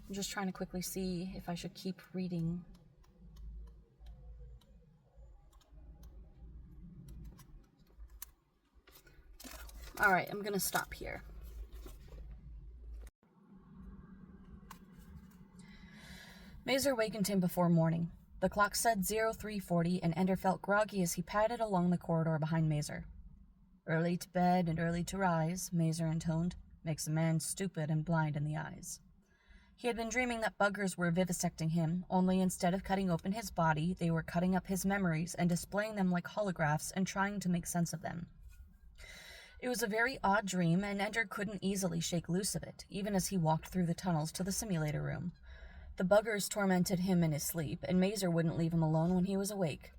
I'm just trying to quickly see if I should keep reading. Alright, I'm gonna stop here. Mazer wakened him before morning. The clock said 0340, and Ender felt groggy as he padded along the corridor behind Mazer. Early to bed and early to rise, Mazer intoned, makes a man stupid and blind in the eyes. He had been dreaming that buggers were vivisecting him, only instead of cutting open his body, they were cutting up his memories and displaying them like holographs and trying to make sense of them. It was a very odd dream, and Ender couldn't easily shake loose of it, even as he walked through the tunnels to the simulator room. The buggers tormented him in his sleep, and Mazer wouldn't leave him alone when he was awake.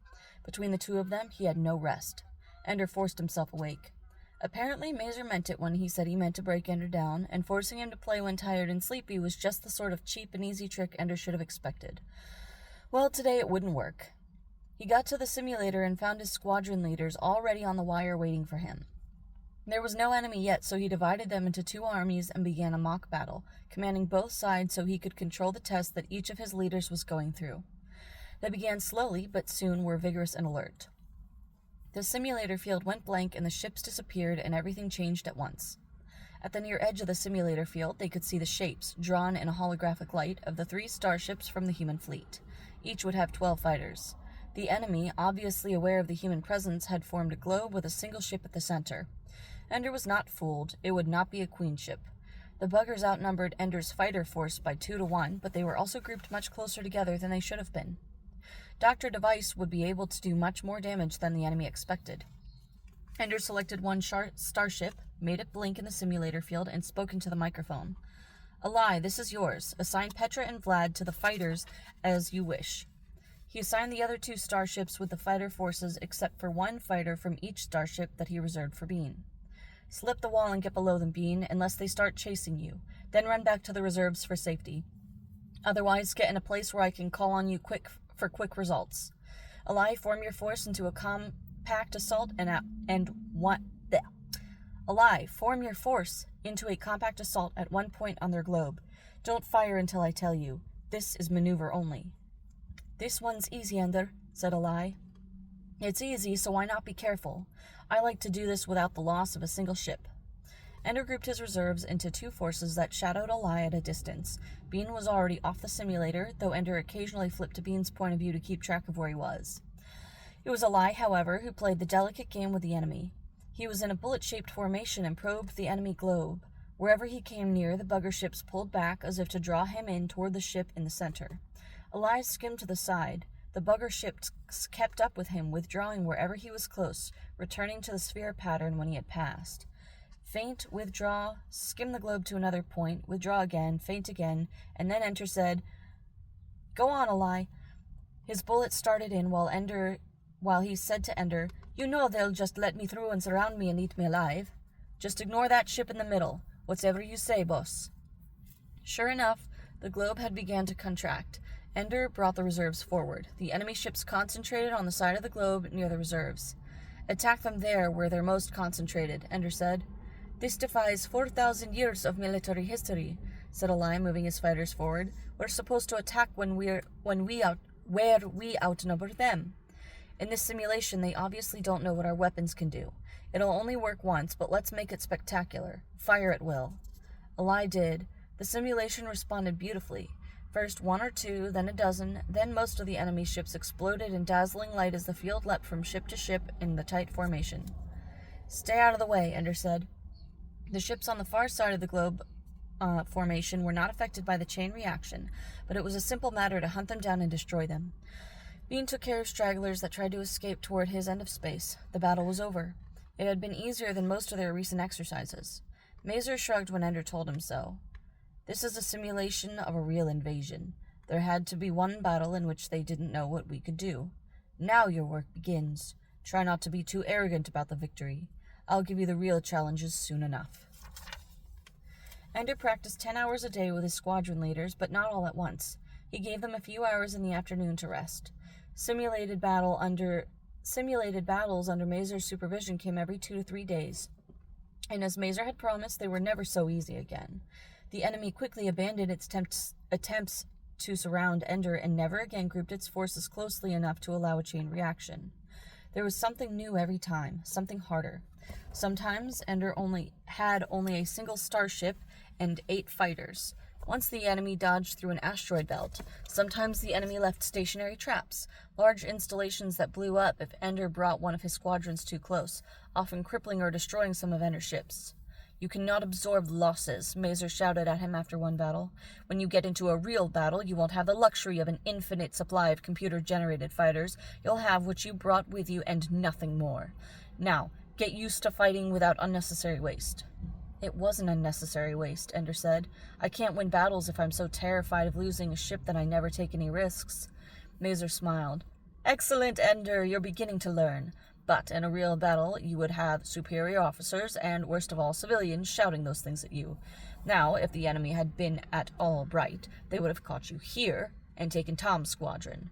Between the two of them, he had no rest. Ender forced himself awake. Apparently, Mazer meant it when he said he meant to break Ender down, and forcing him to play when tired and sleepy was just the sort of cheap and easy trick Ender should have expected. Well, today it wouldn't work. He got to the simulator and found his squadron leaders already on the wire waiting for him. There was no enemy yet, so he divided them into two armies and began a mock battle, commanding both sides so he could control the test that each of his leaders was going through. They began slowly, but soon were vigorous and alert. The simulator field went blank and the ships disappeared and everything changed at once. At the near edge of the simulator field, they could see the shapes, drawn in a holographic light, of the 3 starships from the human fleet. Each would have 12 fighters. The enemy, obviously aware of the human presence, had formed a globe with a single ship at the center. Ender was not fooled. It would not be a queen ship. The buggers outnumbered Ender's fighter force by 2 to 1, but they were also grouped much closer together than they should have been. Dr. Device would be able to do much more damage than the enemy expected. Ender selected one starship, made it blink in the simulator field, and spoke into the microphone. Alai, this is yours. Assign Petra and Vlad to the fighters as you wish. He assigned the other 2 starships with the fighter forces except for 1 fighter from each starship that he reserved for Bean. Slip the wall and get below them, Bean, unless they start chasing you. Then run back to the reserves for safety. Otherwise, get in a place where I can call on you for quick results. Alai, form your force into a compact assault Alai, form your force into a compact assault at one point on their globe. Don't fire until I tell you. This is maneuver only. This one's easy, Ender, said Alai. It's easy, so why not be careful? I like to do this without the loss of a single ship. Ender grouped his reserves into 2 forces that shadowed Alai at a distance. Bean was already off the simulator, though Ender occasionally flipped to Bean's point of view to keep track of where he was. It was Alai, however, who played the delicate game with the enemy. He was in a bullet-shaped formation and probed the enemy globe. Wherever he came near, the bugger ships pulled back as if to draw him in toward the ship in the center. Alai skimmed to the side. The bugger ships kept up with him, withdrawing wherever he was close, returning to the sphere pattern when he had passed. Feint, withdraw, skim the globe to another point, withdraw again, feint again, and then Ender said, Go on, Alai. His bullet started in while he said to Ender, You know they'll just let me through and surround me and eat me alive. Just ignore that ship in the middle. Whatever you say, boss. Sure enough, the globe had begun to contract. Ender brought the reserves forward. The enemy ships concentrated on the side of the globe near the reserves. Attack them there where they're most concentrated, Ender said. This defies 4,000 years of military history, said Alai, moving his fighters forward. We're supposed to attack where we outnumber them. In this simulation, they obviously don't know what our weapons can do. It'll only work once, but let's make it spectacular. Fire at will. Alai did. The simulation responded beautifully. First 1 or 2, then a dozen, then most of the enemy ships exploded in dazzling light as the field leapt from ship to ship in the tight formation. Stay out of the way, Ender said. The ships on the far side of the globe formation were not affected by the chain reaction, but it was a simple matter to hunt them down and destroy them. Bean took care of stragglers that tried to escape toward his end of space. The battle was over. It had been easier than most of their recent exercises. Mazer shrugged when Ender told him so. This is a simulation of a real invasion. There had to be one battle in which they didn't know what we could do. Now your work begins. Try not to be too arrogant about the victory. I'll give you the real challenges soon enough. Ender practiced 10 hours a day with his squadron leaders, but not all at once. He gave them a few hours in the afternoon to rest. Simulated battles under Mazer's supervision came every 2 to 3 days. And as Mazer had promised, they were never so easy again. The enemy quickly abandoned its attempts to surround Ender and never again grouped its forces closely enough to allow a chain reaction. There was something new every time, something harder. Sometimes Ender had only a single starship and 8 fighters. Once the enemy dodged through an asteroid belt. Sometimes the enemy left stationary traps, large installations that blew up if Ender brought one of his squadrons too close, often crippling or destroying some of Ender's ships. You cannot absorb losses, Mazer shouted at him after one battle. When you get into a real battle, you won't have the luxury of an infinite supply of computer-generated fighters. You'll have what you brought with you and nothing more. Now, get used to fighting without unnecessary waste. It was an unnecessary waste, Ender said. I can't win battles if I'm so terrified of losing a ship that I never take any risks. Mazer smiled. Excellent, Ender, you're beginning to learn. But in a real battle, you would have superior officers and, worst of all, civilians shouting those things at you. Now, if the enemy had been at all bright, they would have caught you here and taken Tom's squadron.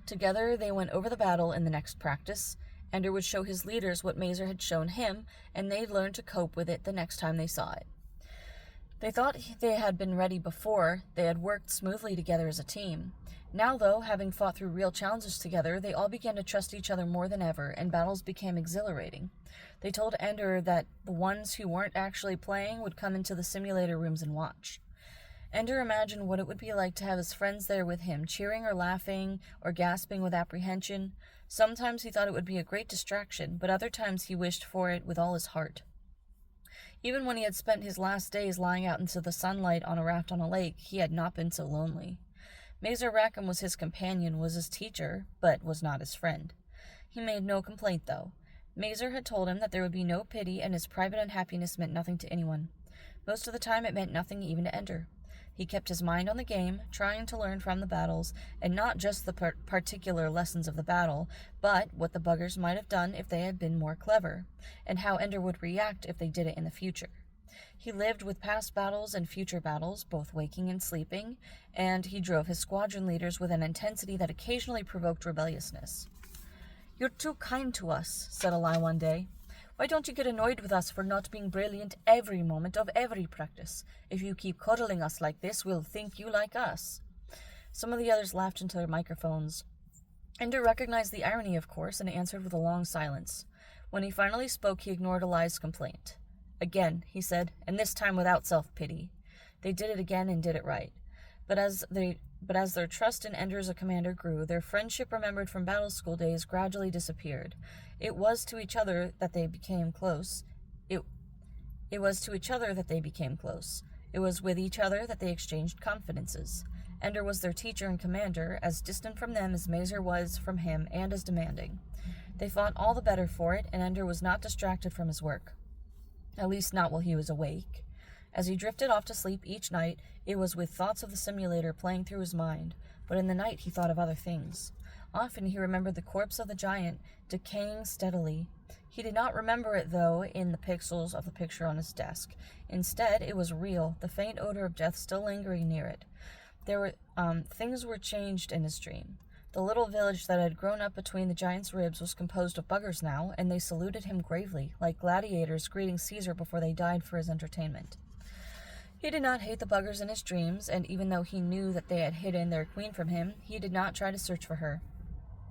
Together, they went over the battle in the next practice. Ender would show his leaders what Mazer had shown him, and they'd learn to cope with it the next time they saw it. They thought they had been ready before, they had worked smoothly together as a team. Now, though, having fought through real challenges together, they all began to trust each other more than ever, and battles became exhilarating. They told Ender that the ones who weren't actually playing would come into the simulator rooms and watch. Ender imagined what it would be like to have his friends there with him, cheering or laughing or gasping with apprehension. Sometimes he thought it would be a great distraction, but other times he wished for it with all his heart. Even when he had spent his last days lying out into the sunlight on a raft on a lake, he had not been so lonely. Mazer Rackham was his companion, was his teacher, but was not his friend. He made no complaint, though. Mazer had told him that there would be no pity, and his private unhappiness meant nothing to anyone. Most of the time it meant nothing even to Ender. He kept his mind on the game, trying to learn from the battles, and not just the particular lessons of the battle, but what the buggers might have done if they had been more clever, and how Ender would react if they did it in the future. He lived with past battles and future battles, both waking and sleeping, and he drove his squadron leaders with an intensity that occasionally provoked rebelliousness. "You're too kind to us," said Ally one day. "Why don't you get annoyed with us for not being brilliant every moment of every practice? If you keep coddling us like this, we'll think you like us." Some of the others laughed into their microphones. Ender recognized the irony, of course, and answered with a long silence. When he finally spoke, he ignored Ally's complaint. "Again," he said, "and this time without self-pity." They did it again and did it right. But as their trust in Ender as a commander grew, their friendship remembered from battle school days gradually disappeared. It was to each other that they became close. It was to each other that they became close. It was with each other that they exchanged confidences. Ender was their teacher and commander, as distant from them as Mazer was from him, and as demanding. They fought all the better for it, and Ender was not distracted from his work. At least not while he was awake. As he drifted off to sleep each night, it was with thoughts of the simulator playing through his mind, but in the night he thought of other things. Often he remembered the corpse of the giant, decaying steadily. He did not remember it, though, in the pixels of the picture on his desk. Instead, it was real, the faint odor of death still lingering near it. Things were changed in his dream. The little village that had grown up between the giant's ribs was composed of buggers now, and they saluted him gravely, like gladiators greeting Caesar before they died for his entertainment. He did not hate the buggers in his dreams, and even though he knew that they had hidden their queen from him, he did not try to search for her.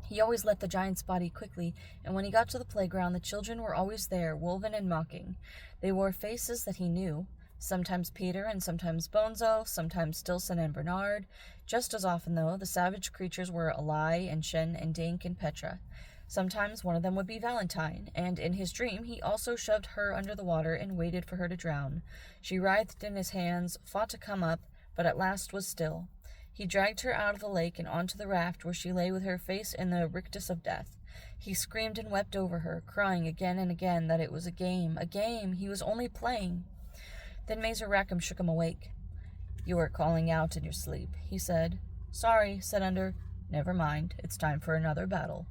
He always left the giant's body quickly, and when he got to the playground, the children were always there, woven and mocking. They wore faces that he knew, sometimes Peter and sometimes Bonzo, sometimes Stilson and Bernard. Just as often, though, the savage creatures were Ally and Shen and Dink and Petra. Sometimes one of them would be Valentine, and in his dream he also shoved her under the water and waited for her to drown. She writhed in his hands, fought to come up, but at last was still. He dragged her out of the lake and onto the raft where she lay with her face in the rictus of death. He screamed and wept over her, crying again and again that it was a game, he was only playing. Then Mazer Rackham shook him awake. "You were calling out in your sleep," he said. "Sorry," said Ender. "Never mind, it's time for another battle."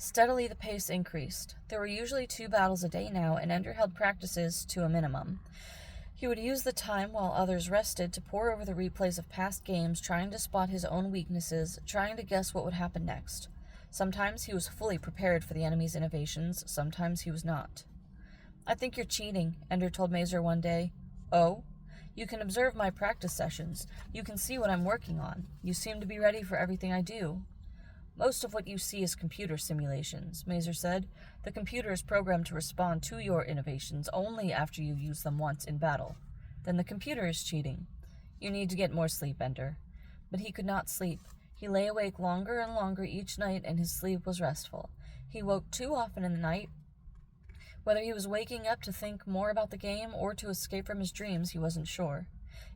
Steadily the pace increased. There were usually 2 battles a day now, and Ender held practices to a minimum. He would use the time while others rested to pore over the replays of past games, trying to spot his own weaknesses, trying to guess what would happen next. Sometimes he was fully prepared for the enemy's innovations, sometimes he was not. "I think you're cheating," Ender told Mazer one day. "Oh? You can observe my practice sessions. You can see what I'm working on. You seem to be ready for everything I do." "Most of what you see is computer simulations," Mazer said. "The computer is programmed to respond to your innovations only after you use them once in battle. Then the computer is cheating. You need to get more sleep, Ender." But he could not sleep. He lay awake longer and longer each night, and his sleep was restful. He woke too often in the night. Whether he was waking up to think more about the game or to escape from his dreams, he wasn't sure.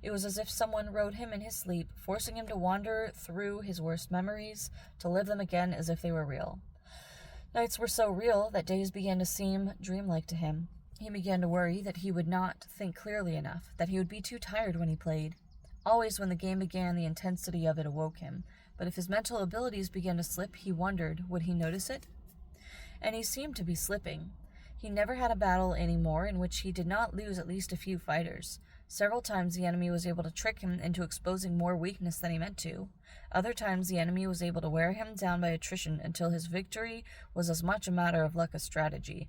It was as if someone rode him in his sleep, forcing him to wander through his worst memories, to live them again as if they were real. Nights were so real that days began to seem dreamlike to him. He began to worry that he would not think clearly enough, that he would be too tired when he played. Always when the game began, the intensity of it awoke him, but if his mental abilities began to slip, he wondered, would he notice it? And he seemed to be slipping. He never had a battle anymore in which he did not lose at least a few fighters. Several times the enemy was able to trick him into exposing more weakness than he meant to. Other times the enemy was able to wear him down by attrition until his victory was as much a matter of luck as strategy.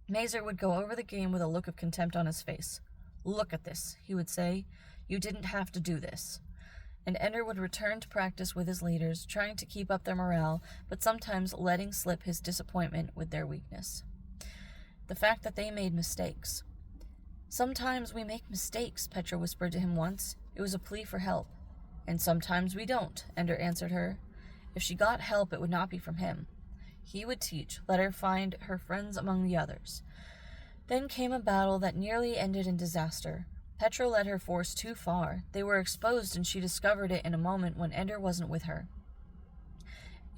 Mazer would go over the game with a look of contempt on his face. "Look at this," he would say. "You didn't have to do this." And Ender would return to practice with his leaders, trying to keep up their morale, but sometimes letting slip his disappointment with their weakness. The fact that they made mistakes. "Sometimes we make mistakes," Petra whispered to him once. It was a plea for help. "And sometimes we don't," Ender answered her. If she got help, it would not be from him. He would teach, let her find her friends among the others. Then came a battle that nearly ended in disaster. Petra led her force too far. They were exposed, and she discovered it in a moment when Ender wasn't with her.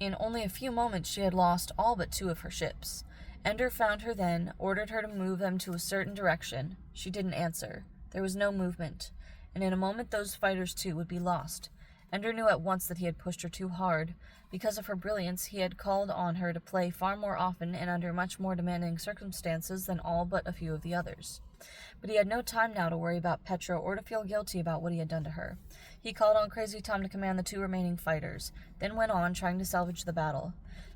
In only a few moments she had lost all but 2 of her ships. Ender found her then, ordered her to move them to a certain direction. She didn't answer. There was no movement, and in a moment those fighters too would be lost. Ender knew at once that he had pushed her too hard. Because of her brilliance, he had called on her to play far more often and under much more demanding circumstances than all but a few of the others. But he had no time now to worry about Petra or to feel guilty about what he had done to her. He called on Crazy Tom to command the 2 remaining fighters, then went on, trying to salvage the battle.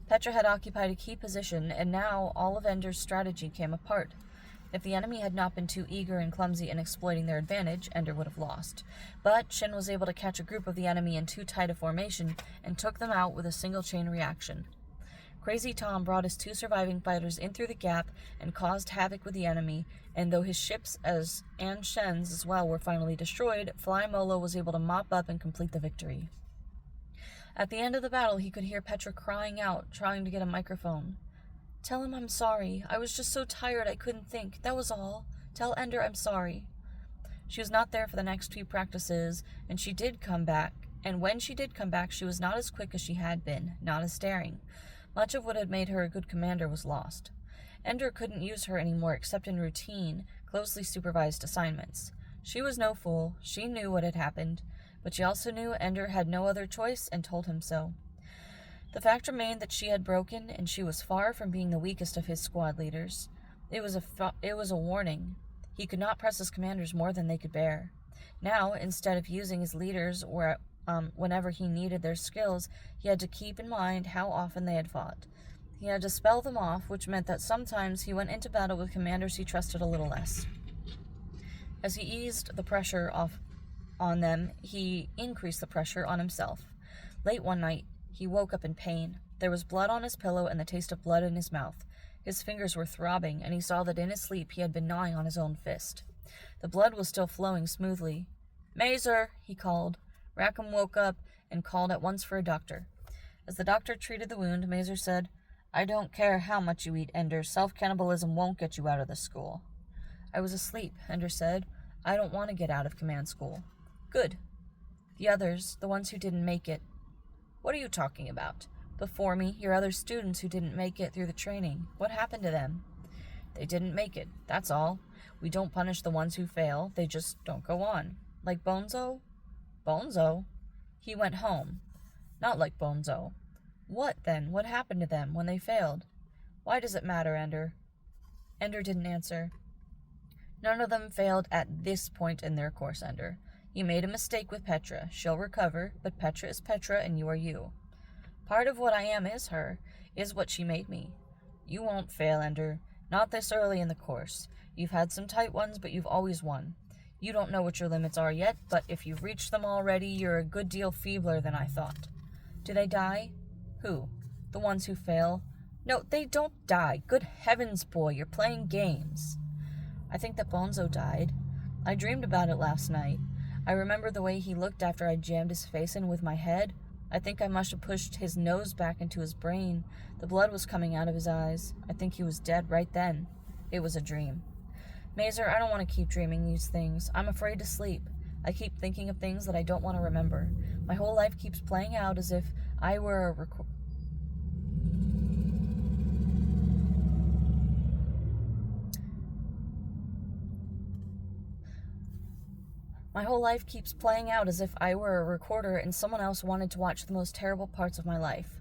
Petra had occupied a key position, and now all of Ender's strategy came apart. If the enemy had not been too eager and clumsy in exploiting their advantage, Ender would have lost. But Shin was able to catch a group of the enemy in too tight a formation and took them out with a single chain reaction. Crazy Tom brought his 2 surviving fighters in through the gap and caused havoc with the enemy, and though his ships and Shen's as well were finally destroyed, Fly Molo was able to mop up and complete the victory. At the end of the battle, he could hear Petra crying out, trying to get a microphone. "Tell him I'm sorry. I was just so tired I couldn't think. That was all. Tell Ender I'm sorry." She was not there for the next 2 practices, and she did come back. And when she did come back, she was not as quick as she had been, not as daring. Much of what had made her a good commander was lost. Ender couldn't use her anymore except in routine, closely supervised assignments. She was no fool. She knew what had happened. But she also knew Ender had no other choice and told him so. The fact remained that she had broken, and she was far from being the weakest of his squad leaders. It was a warning. He could not press his commanders more than they could bear. Now, instead of using his leaders whenever he needed their skills, he had to keep in mind how often they had fought. He had to spell them off, which meant that sometimes he went into battle with commanders he trusted a little less. As he eased the pressure off on them, he increased the pressure on himself. Late one night, he woke up in pain. There was blood on his pillow and the taste of blood in his mouth. His fingers were throbbing, and he saw that in his sleep he had been gnawing on his own fist. The blood was still flowing smoothly. "Mazer," he called. Rackham woke up and called at once for a doctor. As the doctor treated the wound, Mazer said, "I don't care how much you eat, Ender. Self-cannibalism won't get you out of the school." "I was asleep," Ender said. "I don't want to get out of command school." "Good." "The others, the ones who didn't make it." "What are you talking about?" "Before me, your other students who didn't make it through the training. What happened to them?" "They didn't make it, that's all. We don't punish the ones who fail. They just don't go on. Like Bonzo?" "Bonzo?" "He went home." "Not like Bonzo." "What, then? What happened to them when they failed?" "Why does it matter, Ender?" Ender didn't answer. "None of them failed at this point in their course, Ender. You made a mistake with Petra. She'll recover, but Petra is Petra and you are you. Part of what I am is her, is what she made me. You won't fail, Ender. Not this early in the course. You've had some tight ones, but you've always won. You don't know what your limits are yet, but if you've reached them already, you're a good deal feebler than I thought." "Do they die?" "Who? The ones who fail?" "No, they don't die. Good heavens, boy, you're playing games." "I think that Bonzo died. I dreamed about it last night. I remember the way he looked after I jammed his face in with my head. I think I must have pushed his nose back into his brain. The blood was coming out of his eyes. I think he was dead right then. It was a dream." "Mazer, I don't want to keep dreaming these things. I'm afraid to sleep. I keep thinking of things that I don't want to remember. My whole life keeps playing out as if I were a My whole life keeps playing out as if I were a recorder and someone else wanted to watch the most terrible parts of my life."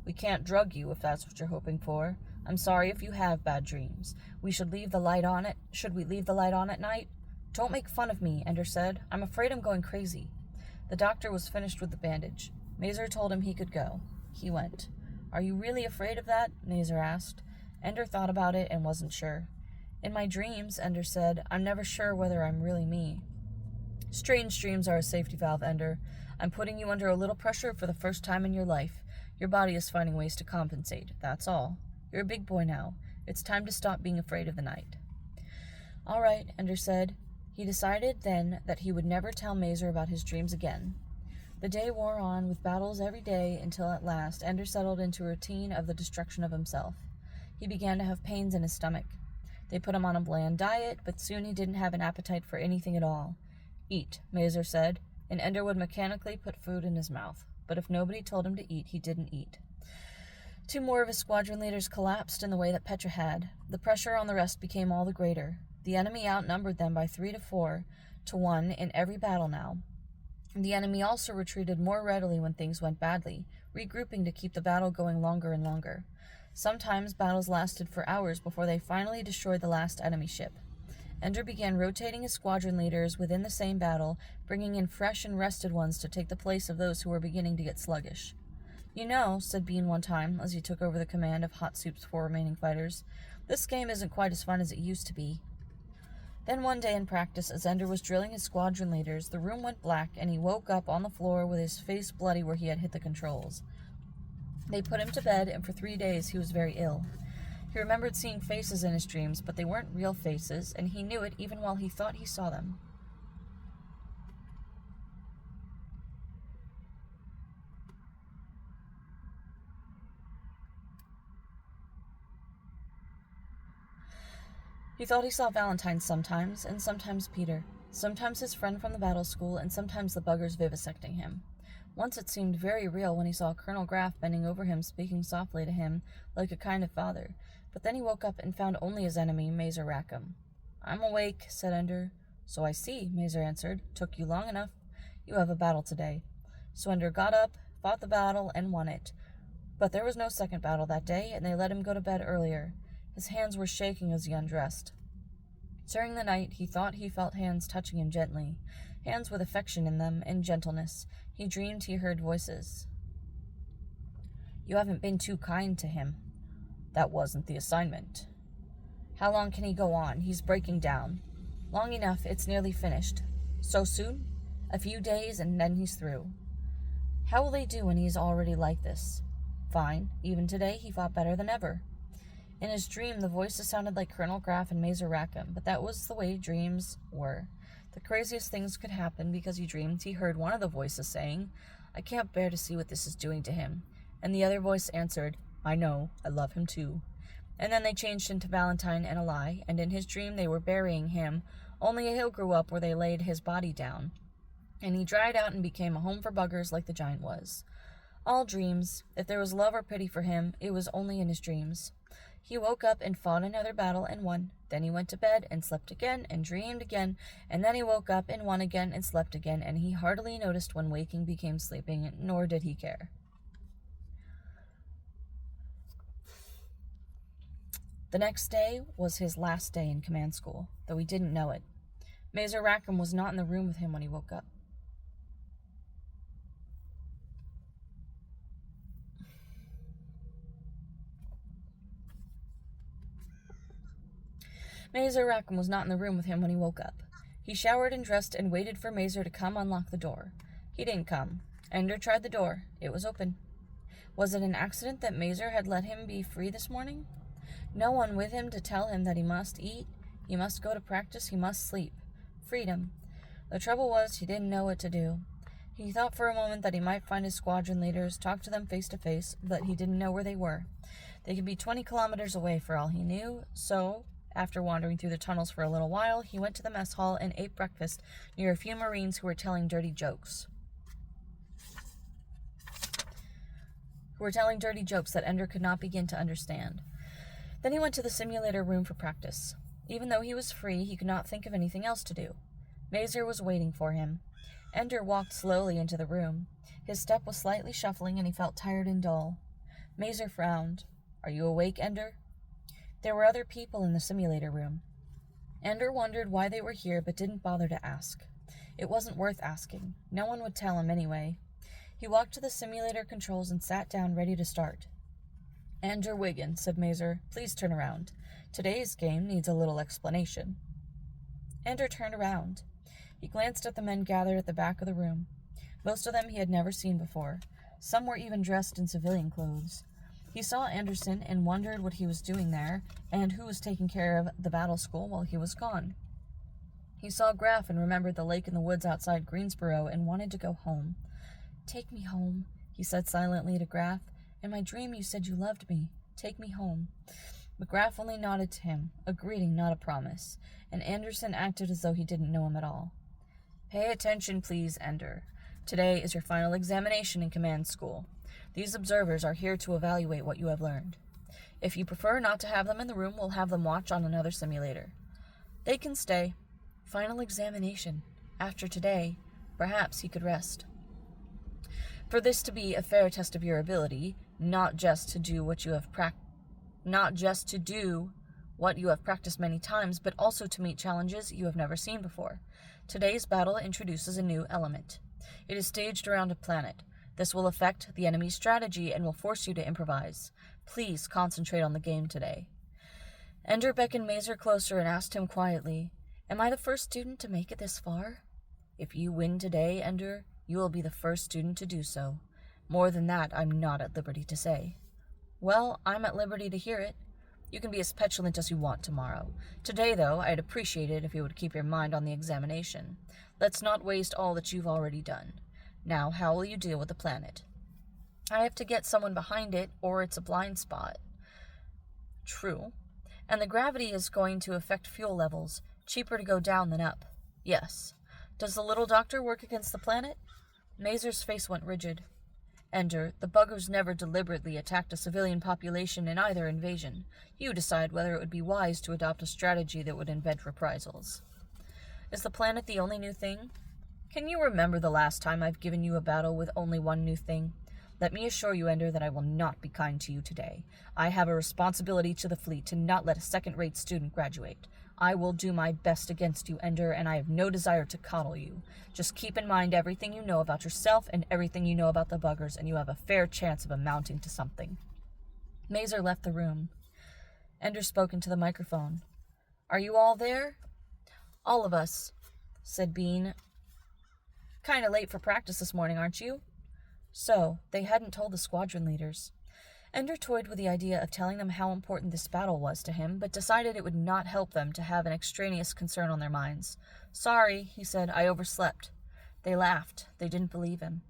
"We can't drug you if that's what you're hoping for. I'm sorry if you have bad dreams. Should we leave the light on at night?" "Don't make fun of me," Ender said. "I'm afraid I'm going crazy." The doctor was finished with the bandage. Mazer told him he could go. He went. "Are you really afraid of that?" Mazer asked. Ender thought about it and wasn't sure. In my dreams, Ender said, I'm never sure whether I'm really me. Strange dreams are a safety valve, Ender. I'm putting you under a little pressure for the first time in your life. Your body is finding ways to compensate, that's all. You're a big boy now. It's time to stop being afraid of the night. All right, Ender said. He decided then that he would never tell Mazer about his dreams again. The day wore on, with battles every day, until at last Ender settled into a routine of the destruction of himself. He began to have pains in his stomach. They put him on a bland diet, but soon he didn't have an appetite for anything at all. Eat, Mazer said, and Ender would mechanically put food in his mouth. But if nobody told him to eat, he didn't eat. 2 more of his squadron leaders collapsed in the way that Petra had. The pressure on the rest became all the greater. The enemy outnumbered them by 3 to 4 to 1 in every battle now. The enemy also retreated more readily when things went badly, regrouping to keep the battle going longer and longer. Sometimes battles lasted for hours before they finally destroyed the last enemy ship. Ender began rotating his squadron leaders within the same battle, bringing in fresh and rested ones to take the place of those who were beginning to get sluggish. You know, said Bean one time, as he took over the command of Hot Soup's 4 remaining fighters, this game isn't quite as fun as it used to be. Then one day in practice, as Ender was drilling his squadron leaders, the room went black, and he woke up on the floor with his face bloody where he had hit the controls. They put him to bed, and for 3 days he was very ill. He remembered seeing faces in his dreams, but they weren't real faces, and he knew it even while he thought he saw them. He thought he saw Valentine sometimes, and sometimes Peter. Sometimes his friend from the battle school, and sometimes the buggers vivisecting him. Once it seemed very real when he saw Colonel Graff bending over him, speaking softly to him, like a kind of father. But then he woke up and found only his enemy, Mazer Rackham. I'm awake, said Ender. So I see, Mazer answered. Took you long enough. You have a battle today. So Ender got up, fought the battle, and won it. But there was no second battle that day, and they let him go to bed earlier. His hands were shaking as he undressed. During the night, he thought he felt hands touching him gently, hands with affection in them and gentleness. He dreamed he heard voices. You haven't been too kind to him. That wasn't the assignment. How long can he go on? He's breaking down. Long enough, it's nearly finished. So soon? A few days, and then he's through. How will they do when he's already like this? Fine. Even today, he fought better than ever. In his dream, the voices sounded like Colonel Graff and Mazer Rackham, but that was the way dreams were. The craziest things could happen because he dreamed he heard one of the voices saying, I can't bear to see what this is doing to him. And the other voice answered, I know, I love him too. And then they changed into Valentine and Eli, and in his dream they were burying him. Only a hill grew up where they laid his body down. And he dried out and became a home for buggers like the giant was. All dreams. If there was love or pity for him, it was only in his dreams. He woke up and fought another battle and won. Then he went to bed and slept again and dreamed again, and then he woke up and won again and slept again, and he hardly noticed when waking became sleeping, nor did he care. The next day was his last day in command school, though he didn't know it. Mazer Rackham was not in the room with him when he woke up. Mazer Rackham was not in the room with him when he woke up. He showered and dressed and waited for Mazer to come unlock the door. He didn't come. Ender tried the door. It was open. Was it an accident that Mazer had let him be free this morning? No one with him to tell him that he must eat, he must go to practice, he must sleep. Freedom. The trouble was he didn't know what to do. He thought for a moment that he might find his squadron leaders, talk to them face to face, but he didn't know where they were. They could be 20 kilometers away for all he knew, so after wandering through the tunnels for a little while, he went to the mess hall and ate breakfast near a few Marines who were telling dirty jokes. That Ender could not begin to understand. Then he went to the simulator room for practice. Even though he was free, he could not think of anything else to do. Mazer was waiting for him. Ender walked slowly into the room. His step was slightly shuffling, and he felt tired and dull. Mazer frowned. Are you awake, Ender? There were other people in the simulator room. Ender wondered why they were here, but didn't bother to ask. It wasn't worth asking. No one would tell him anyway. He walked to the simulator controls and sat down, ready to start. Ender Wiggin, said Mazer, please turn around. Today's game needs a little explanation. Ender turned around. He glanced at the men gathered at the back of the room. Most of them he had never seen before. Some were even dressed in civilian clothes. He saw Anderson and wondered what he was doing there and who was taking care of the battle school while he was gone. He saw Graf and remembered the lake in the woods outside Greensboro and wanted to go home. "Take me home," he said silently to Graf. "In my dream you said you loved me. Take me home." But Graf only nodded to him, a greeting, not a promise, and Anderson acted as though he didn't know him at all. "Pay attention, please, Ender. Today is your final examination in command school. These observers are here to evaluate what you have learned. If you prefer not to have them in the room, we'll have them watch on another simulator. They can stay. Final examination. After today, perhaps he could rest. For this to be a fair test of your ability, not just to do what you have practiced many times, but also to meet challenges you have never seen before. Today's battle introduces a new element. It is staged around a planet. This will affect the enemy's strategy and will force you to improvise. Please concentrate on the game today." Ender beckoned Mazer closer and asked him quietly, "Am I the first student to make it this far?" "If you win today, Ender, you will be the first student to do so. More than that, I'm not at liberty to say." "Well, I'm at liberty to hear it. You can be as petulant as you want tomorrow. Today, though, I'd appreciate it if you would keep your mind on the examination. Let's not waste all that you've already done. Now, how will you deal with the planet?" "I have to get someone behind it, or it's a blind spot." "True. And the gravity is going to affect fuel levels. Cheaper to go down than up." "Yes. Does the little doctor work against the planet?" Mazer's face went rigid. "Ender, the buggers never deliberately attacked a civilian population in either invasion. You decide whether it would be wise to adopt a strategy that would embed reprisals." "Is the planet the only new thing? Can you remember the last time I've given you a battle with only one new thing? Let me assure you, Ender, that I will not be kind to you today. I have a responsibility to the fleet to not let a second-rate student graduate. I will do my best against you, Ender, and I have no desire to coddle you. Just keep in mind everything you know about yourself and everything you know about the buggers, and you have a fair chance of amounting to something." Mazer left the room. Ender spoke into the microphone. "Are you all there?" "All of us," said Bean. "Kinda late for practice this morning, aren't you?" So, they hadn't told the squadron leaders. Ender toyed with the idea of telling them how important this battle was to him, but decided it would not help them to have an extraneous concern on their minds. "Sorry," he said, "I overslept." They laughed. They didn't believe him.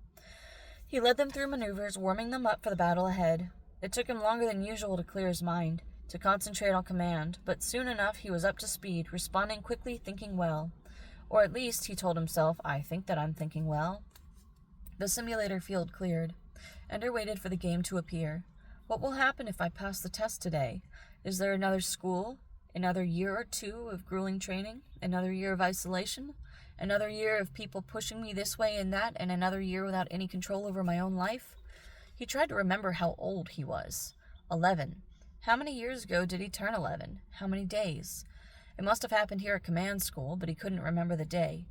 He led them through maneuvers, warming them up for the battle ahead. It took him longer than usual to clear his mind, to concentrate on command, but soon enough he was up to speed, responding quickly, thinking well. Or at least, he told himself, "I think that I'm thinking well." The simulator field cleared. Ender waited for the game to appear. What will happen if I pass the test today? Is there another school? Another year or two of grueling training? Another year of isolation? Another year of people pushing me this way and that, and another year without any control over my own life? He tried to remember how old he was. 11. How many years ago did he turn 11? How many days? It must have happened here at command school, but he couldn't remember the day.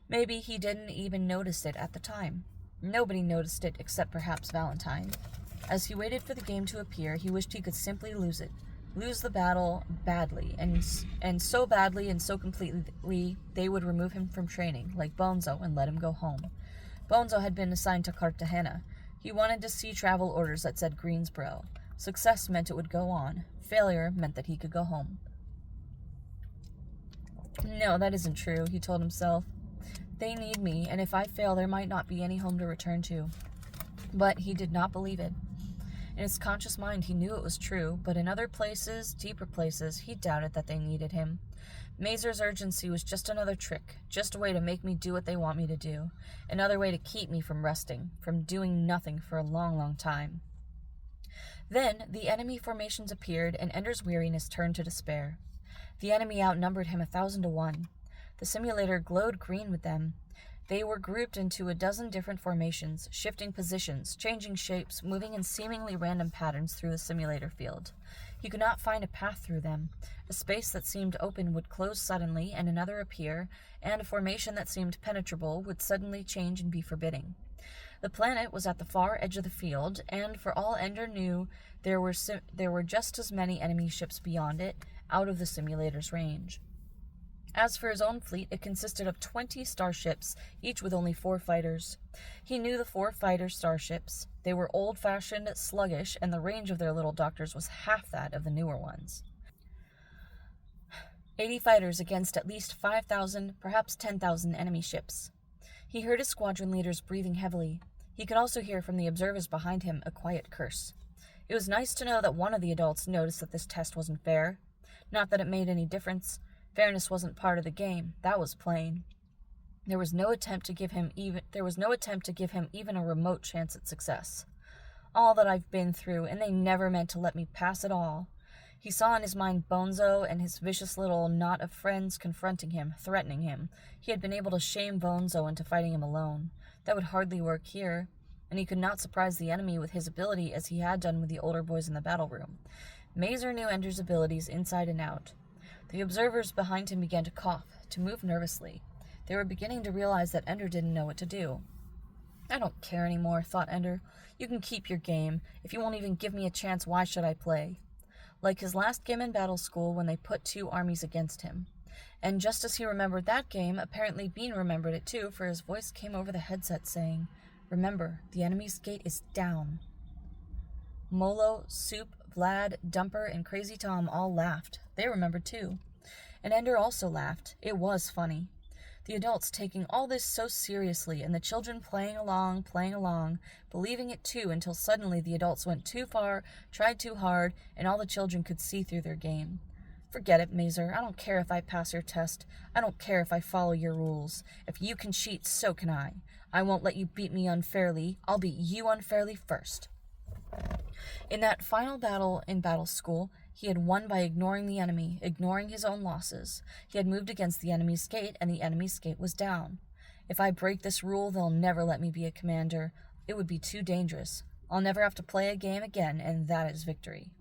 Maybe he didn't even notice it at the time. Nobody noticed it except perhaps Valentine. As he waited for the game to appear, he wished he could simply lose it. Lose the battle badly, and so badly and so completely they would remove him from training, like Bonzo, and let him go home. Bonzo had been assigned to Cartagena. He wanted to see travel orders that said Greensboro. Success meant it would go on. Failure meant that he could go home. "No, that isn't true," he told himself. "They need me, and if I fail, there might not be any home to return to." But he did not believe it. In his conscious mind, he knew it was true, but in other places, deeper places, he doubted that they needed him. Mazer's urgency was just another trick, just a way to make me do what they want me to do, another way to keep me from resting, from doing nothing for a long, long time. Then the enemy formations appeared, and Ender's weariness turned to despair. The enemy outnumbered him 1,000 to 1. The simulator glowed green with them. They were grouped into a dozen different formations, shifting positions, changing shapes, moving in seemingly random patterns through the simulator field. He could not find a path through them. A space that seemed open would close suddenly and another appear, and a formation that seemed penetrable would suddenly change and be forbidding. The planet was at the far edge of the field, and for all Ender knew, there were just as many enemy ships beyond it out of the simulator's range. As for his own fleet, it consisted of 20 starships, each with only 4 fighters. He knew the 4 fighter starships. They were old-fashioned, sluggish, and the range of their little doctors was half that of the newer ones. 80 fighters against at least 5,000, perhaps 10,000 enemy ships. He heard his squadron leaders breathing heavily. He could also hear from the observers behind him a quiet curse. It was nice to know that one of the adults noticed that this test wasn't fair. Not that it made any difference. Fairness wasn't part of the game. That was plain. There was no attempt to give him even a remote chance at success. All that I've been through, and they never meant to let me pass at all. He saw in his mind Bonzo and his vicious little knot of friends confronting him, threatening him. He had been able to shame Bonzo into fighting him alone. That would hardly work here, and he could not surprise the enemy with his ability as he had done with the older boys in the battle room. Mazer knew Ender's abilities inside and out. The observers behind him began to cough, to move nervously. They were beginning to realize that Ender didn't know what to do. I don't care anymore, thought Ender. You can keep your game. If you won't even give me a chance, why should I play? Like his last game in battle school when they put 2 armies against him. And just as he remembered that game, apparently Bean remembered it too, for his voice came over the headset saying, "Remember, the enemy's gate is down." Molo, Soup, Vlad, Dumper, and Crazy Tom all laughed. They remembered too. And Ender also laughed. It was funny. The adults taking all this so seriously, and the children playing along, believing it too, until suddenly the adults went too far, tried too hard, and all the children could see through their game. Forget it, Mazer. I don't care if I pass your test. I don't care if I follow your rules. If you can cheat, so can I. I won't let you beat me unfairly. I'll beat you unfairly first. In that final battle in battle school, he had won by ignoring the enemy, ignoring his own losses. He had moved against the enemy's gate, and the enemy's gate was down. If I break this rule, they'll never let me be a commander. It would be too dangerous. I'll never have to play a game again, and that is victory.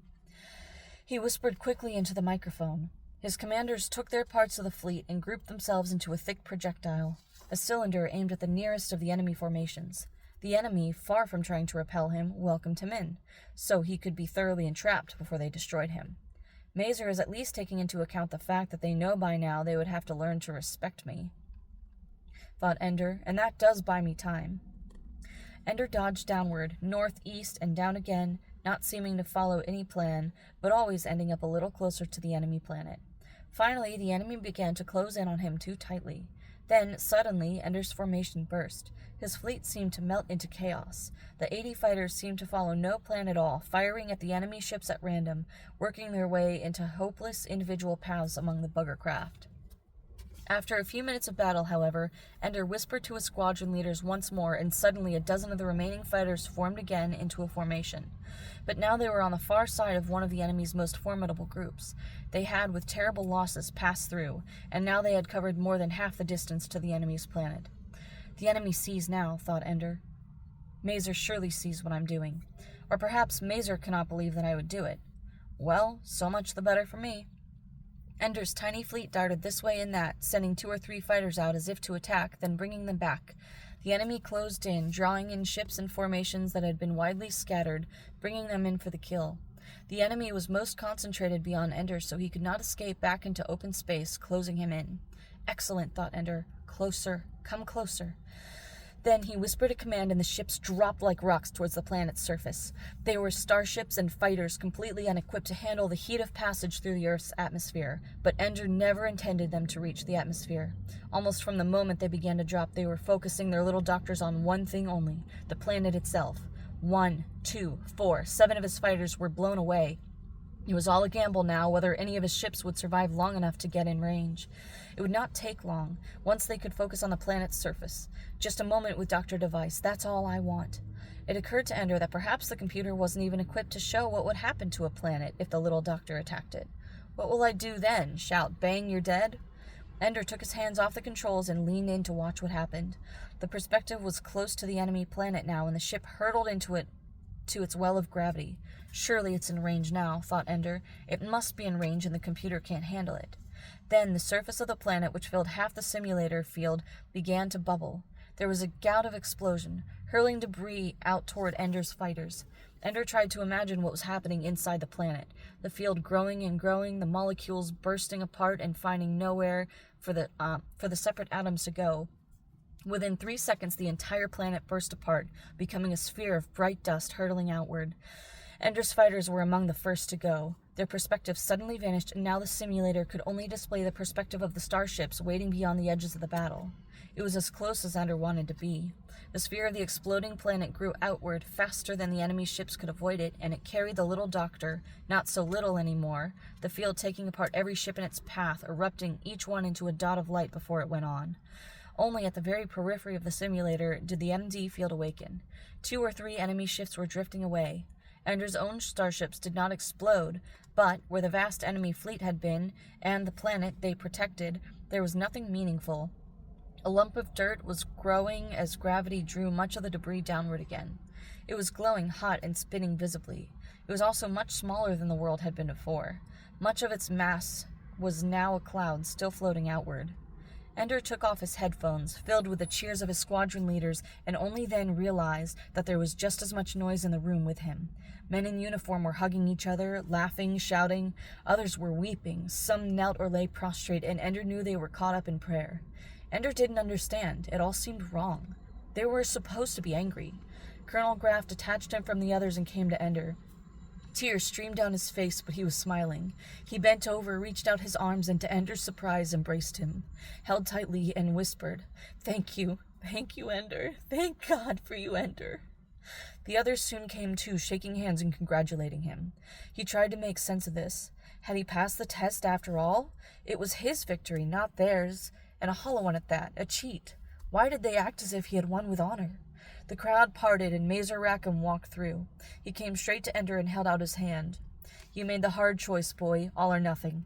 He whispered quickly into the microphone. His commanders took their parts of the fleet and grouped themselves into a thick projectile, a cylinder aimed at the nearest of the enemy formations. The enemy, far from trying to repel him, welcomed him in, so he could be thoroughly entrapped before they destroyed him. Mazer is at least taking into account the fact that they know by now they would have to learn to respect me, thought Ender, and that does buy me time. Ender dodged downward, north, east, and down again, not seeming to follow any plan, but always ending up a little closer to the enemy planet. Finally, the enemy began to close in on him too tightly. Then, suddenly, Ender's formation burst. His fleet seemed to melt into chaos. The 80 fighters seemed to follow no plan at all, firing at the enemy ships at random, working their way into hopeless individual paths among the bugger craft. After a few minutes of battle, however, Ender whispered to his squadron leaders once more, and suddenly a dozen of the remaining fighters formed again into a formation. But now they were on the far side of one of the enemy's most formidable groups. They had, with terrible losses, passed through, and now they had covered more than half the distance to the enemy's planet. The enemy sees now, thought Ender. Mazer surely sees what I'm doing. Or perhaps Mazer cannot believe that I would do it. Well, so much the better for me. Ender's tiny fleet darted this way and that, sending 2 or 3 fighters out as if to attack, then bringing them back. The enemy closed in, drawing in ships and formations that had been widely scattered, bringing them in for the kill. The enemy was most concentrated beyond Ender, so he could not escape back into open space, closing him in. Excellent, thought Ender. Closer. Come closer. Then he whispered a command, and the ships dropped like rocks towards the planet's surface. They were starships and fighters completely unequipped to handle the heat of passage through the Earth's atmosphere, but Ender never intended them to reach the atmosphere. Almost from the moment they began to drop, they were focusing their little doctors on one thing only, the planet itself. 1, 2, 4, 7 of his fighters were blown away. It was all a gamble now whether any of his ships would survive long enough to get in range. It would not take long, once they could focus on the planet's surface. Just a moment with Dr. Device, that's all I want. It occurred to Ender that perhaps the computer wasn't even equipped to show what would happen to a planet if the little doctor attacked it. What will I do then? Shout, "Bang, you're dead"? Ender took his hands off the controls and leaned in to watch what happened. The perspective was close to the enemy planet now, and the ship hurtled into it to its well of gravity. Surely it's in range now, thought Ender. It must be in range and the computer can't handle it. Then the surface of the planet, which filled half the simulator field, began to bubble. There was a gout of explosion, hurling debris out toward Ender's fighters. Ender tried to imagine what was happening inside the planet, the field growing and growing, the molecules bursting apart and finding nowhere for the separate atoms to go. Within 3 seconds, the entire planet burst apart, becoming a sphere of bright dust hurtling outward. Ender's fighters were among the first to go. Their perspective suddenly vanished, and now the simulator could only display the perspective of the starships waiting beyond the edges of the battle. It was as close as Ender wanted to be. The sphere of the exploding planet grew outward faster than the enemy ships could avoid it, and it carried the little doctor, not so little anymore, the field taking apart every ship in its path, erupting each one into a dot of light before it went on. Only at the very periphery of the simulator did the MD field awaken. 2 or 3 enemy ships were drifting away. Ender's own starships did not explode, but where the vast enemy fleet had been, and the planet they protected, there was nothing meaningful. A lump of dirt was growing as gravity drew much of the debris downward again. It was glowing hot and spinning visibly. It was also much smaller than the world had been before. Much of its mass was now a cloud still floating outward. Ender took off his headphones, filled with the cheers of his squadron leaders, and only then realized that there was just as much noise in the room with him. Men in uniform were hugging each other, laughing, shouting. Others were weeping. Some knelt or lay prostrate, and Ender knew they were caught up in prayer. Ender didn't understand. It all seemed wrong. They were supposed to be angry. Colonel Graff detached him from the others and came to Ender. Tears streamed down his face, but he was smiling. He bent over, reached out his arms, and to Ender's surprise embraced him, held tightly, and whispered, Thank you, Ender. Thank God for you, Ender." The others soon came too, shaking hands and congratulating him. He tried to make sense of this. Had he passed the test after all? It was his victory, not theirs, and a hollow one at that, a cheat. Why did they act as if he had won with honor? The crowd parted, and Mazer Rackham walked through. He came straight to Ender and held out his hand. "You made the hard choice, boy, all or nothing.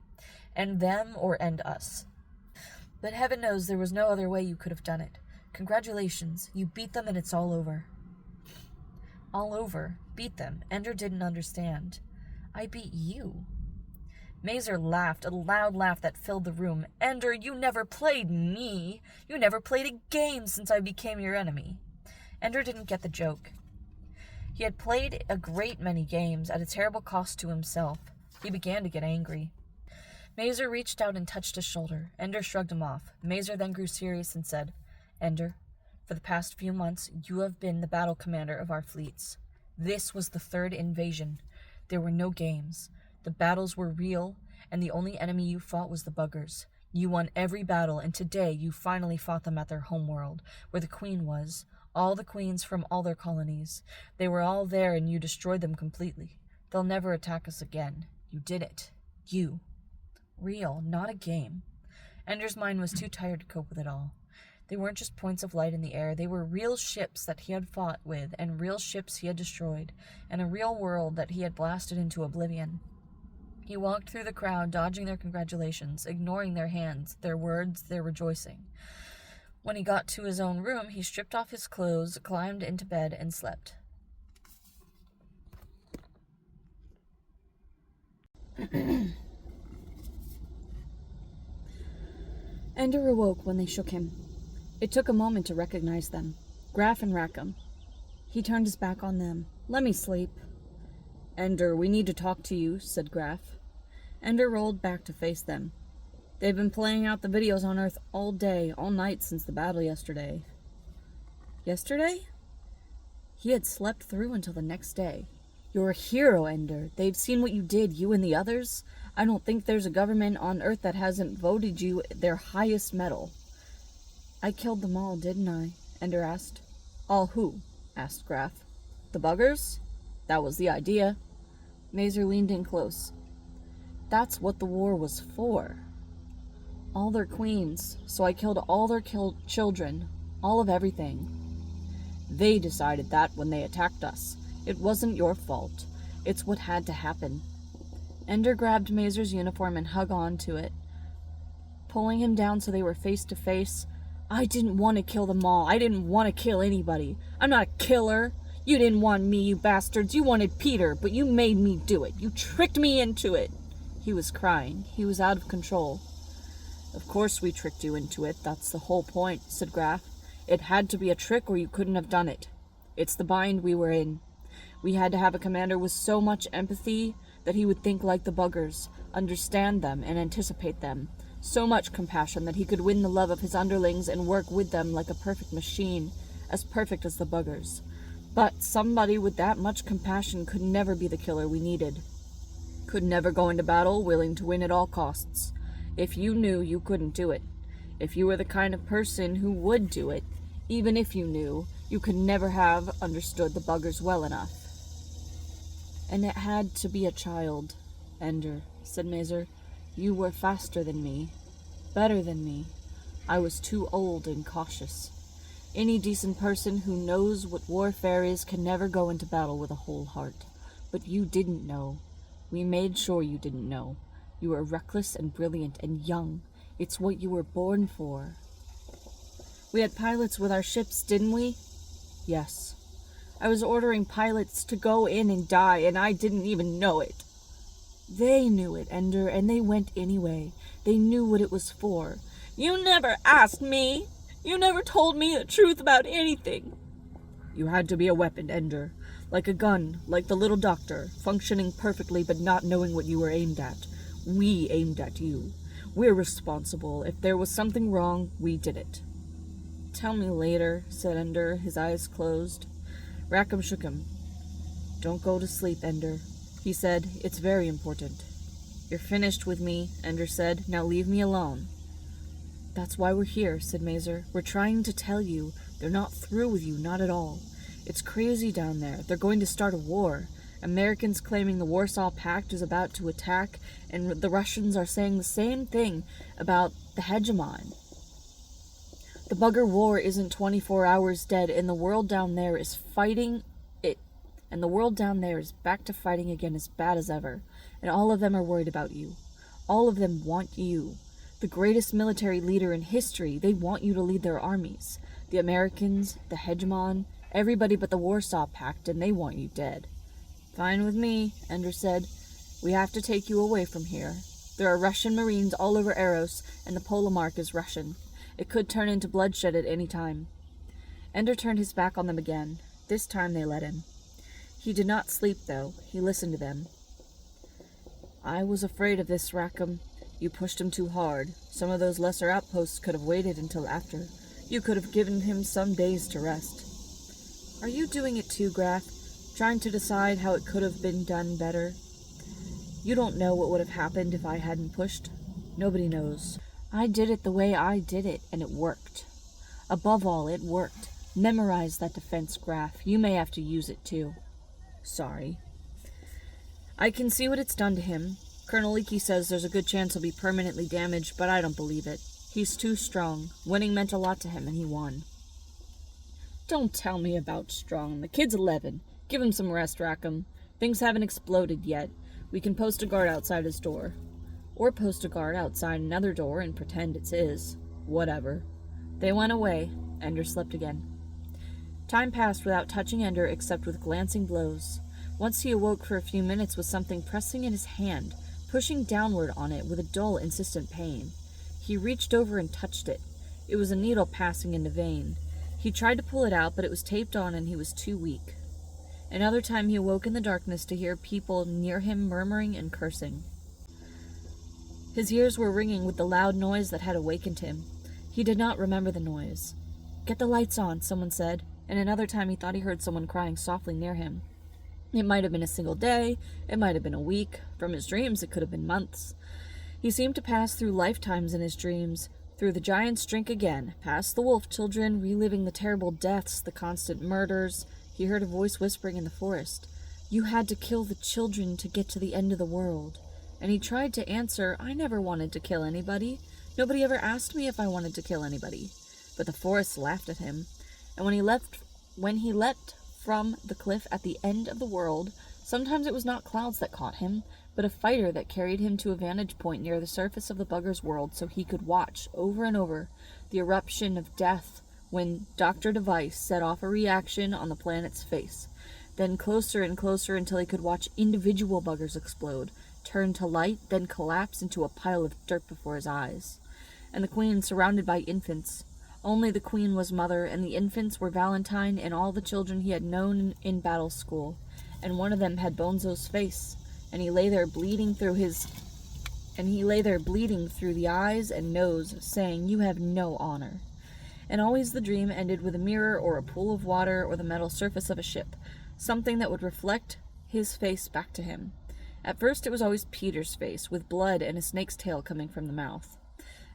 End them or end us. But heaven knows there was no other way you could have done it. Congratulations, you beat them and it's all over." All over? Beat them? Ender didn't understand. "I beat you." Mazer laughed, a loud laugh that filled the room. "Ender, you never played me. You never played a game since I became your enemy." Ender didn't get the joke. He had played a great many games at a terrible cost to himself. He began to get angry. Mazer reached out and touched his shoulder. Ender shrugged him off. Mazer then grew serious and said, "Ender, for the past few months, you have been the battle commander of our fleets. This was the 3rd invasion. There were no games. The battles were real, and the only enemy you fought was the buggers. You won every battle, and today you finally fought them at their homeworld, where the Queen was. All the queens from all their colonies. They were all there, and you destroyed them completely. They'll never attack us again. You did it. You. Real, not a game." Ender's mind was too tired to cope with it all. They weren't just points of light in the air. They were real ships that he had fought with, and real ships he had destroyed, and a real world that he had blasted into oblivion. He walked through the crowd, dodging their congratulations, ignoring their hands, their words, their rejoicing. When he got to his own room, he stripped off his clothes, climbed into bed, and slept. Ender awoke when they shook him. It took a moment to recognize them. Graff and Rackham. He turned his back on them. "Let me sleep." "Ender, we need to talk to you," said Graff. Ender rolled back to face them. "They've been playing out the videos on Earth all day, all night since the battle yesterday." Yesterday? He had slept through until the next day. "You're a hero, Ender. They've seen what you did, you and the others. I don't think there's a government on Earth that hasn't voted you their highest medal." "I killed them all, didn't I?" Ender asked. "All who?" asked Graff. "The buggers? That was the idea." Mazer leaned in close. "That's what the war was for. All their queens, so I killed all their children, all of everything. They decided that when they attacked us. It wasn't your fault. It's what had to happen." Ender grabbed Mazer's uniform and hung on to it, pulling him down so they were face to face. "I didn't want to kill them all. I didn't want to kill anybody. I'm not a killer. You didn't want me, you bastards. You wanted Peter, but you made me do it. You tricked me into it." He was crying. He was out of control. "Of course we tricked you into it. That's the whole point," said Graff. "It had to be a trick or you couldn't have done it. It's the bind we were in. We had to have a commander with so much empathy that he would think like the buggers, understand them and anticipate them. So much compassion that he could win the love of his underlings and work with them like a perfect machine, as perfect as the buggers. But somebody with that much compassion could never be the killer we needed. Could never go into battle willing to win at all costs. If you knew, you couldn't do it. If you were the kind of person who would do it, even if you knew, you could never have understood the buggers well enough. And it had to be a child, Ender, said Mazer. You were faster than me, better than me. I was too old and cautious. Any decent person who knows what warfare is can never go into battle with a whole heart. But you didn't know. We made sure you didn't know. You were reckless and brilliant and young. It's what you were born for. We had pilots with our ships, didn't we? Yes. I was ordering pilots to go in and die, and I didn't even know it. They knew it, Ender, and they went anyway. They knew what it was for. You never asked me. You never told me the truth about anything. You had to be a weapon, Ender. Like a gun, like the little doctor, functioning perfectly but not knowing what you were aimed at. We aimed at you. We're responsible. If there was something wrong, we did it. Tell me later, said Ender, his eyes closed. Rackham shook him. Don't go to sleep, Ender. He said, it's very important. You're finished with me, Ender said. Now leave me alone. That's why we're here, said Mazer. We're trying to tell you. They're not through with you, not at all. It's crazy down there. They're going to start a war. Americans claiming the Warsaw Pact is about to attack, and the Russians are saying the same thing about the hegemon. The bugger war isn't 24 hours dead, and the world down there is fighting it. And the world down there is back to fighting again as bad as ever. And all of them are worried about you. All of them want you. The greatest military leader in history, they want you to lead their armies. The Americans, the hegemon, everybody but the Warsaw Pact, and they want you dead. Fine with me, Ender said. We have to take you away from here. There are Russian Marines all over Eros, and the Polomark is Russian. It could turn into bloodshed at any time. Ender turned his back on them again. This time they let him. He did not sleep, though. He listened to them. I was afraid of this, Rackham. You pushed him too hard. Some of those lesser outposts could have waited until after. You could have given him some days to rest. Are you doing it too, Graf? Trying to decide how it could have been done better? You don't know what would have happened if I hadn't pushed. Nobody knows. I did it the way I did it, and it worked. Above all, it worked. Memorize that defense, Graf. You may have to use it, too. Sorry. I can see what it's done to him. Colonel Leakey says there's a good chance he'll be permanently damaged, but I don't believe it. He's too strong. Winning meant a lot to him, and he won. Don't tell me about strong. The kid's 11. Give him some rest, Rackham. Things haven't exploded yet. We can post a guard outside his door. Or post a guard outside another door and pretend it's his. Whatever. They went away. Ender slept again. Time passed without touching Ender except with glancing blows. Once he awoke for a few minutes with something pressing in his hand, pushing downward on it with a dull, insistent pain. He reached over and touched it. It was a needle passing in the vein. He tried to pull it out, but it was taped on and he was too weak. Another time he awoke in the darkness to hear people near him murmuring and cursing. His ears were ringing with the loud noise that had awakened him. He did not remember the noise. Get the lights on, someone said, and another time he thought he heard someone crying softly near him. It might have been a single day, it might have been a week. From his dreams, it could have been months. He seemed to pass through lifetimes in his dreams, through the giant's drink again, past the wolf children, reliving the terrible deaths, the constant murders. He heard a voice whispering in the forest. You had to kill the children to get to the end of the world. And he tried to answer, I never wanted to kill anybody. Nobody ever asked me if I wanted to kill anybody. But the forest laughed at him. And when he leapt from the cliff at the end of the world, sometimes it was not clouds that caught him, but a fighter that carried him to a vantage point near the surface of the bugger's world so he could watch, over and over, the eruption of death when Dr. Device set off a reaction on the planet's face. Then closer and closer until he could watch individual buggers explode, turn to light, then collapse into a pile of dirt before his eyes. And the queen surrounded by infants. Only the queen was mother, and the infants were Valentine and all the children he had known in battle school. and one of them had Bonzo's face, and he lay there bleeding through the eyes and nose, saying, "You have no honor." And always the dream ended with a mirror or a pool of water or the metal surface of a ship, something that would reflect his face back to him. At first it was always Peter's face, with blood and a snake's tail coming from the mouth.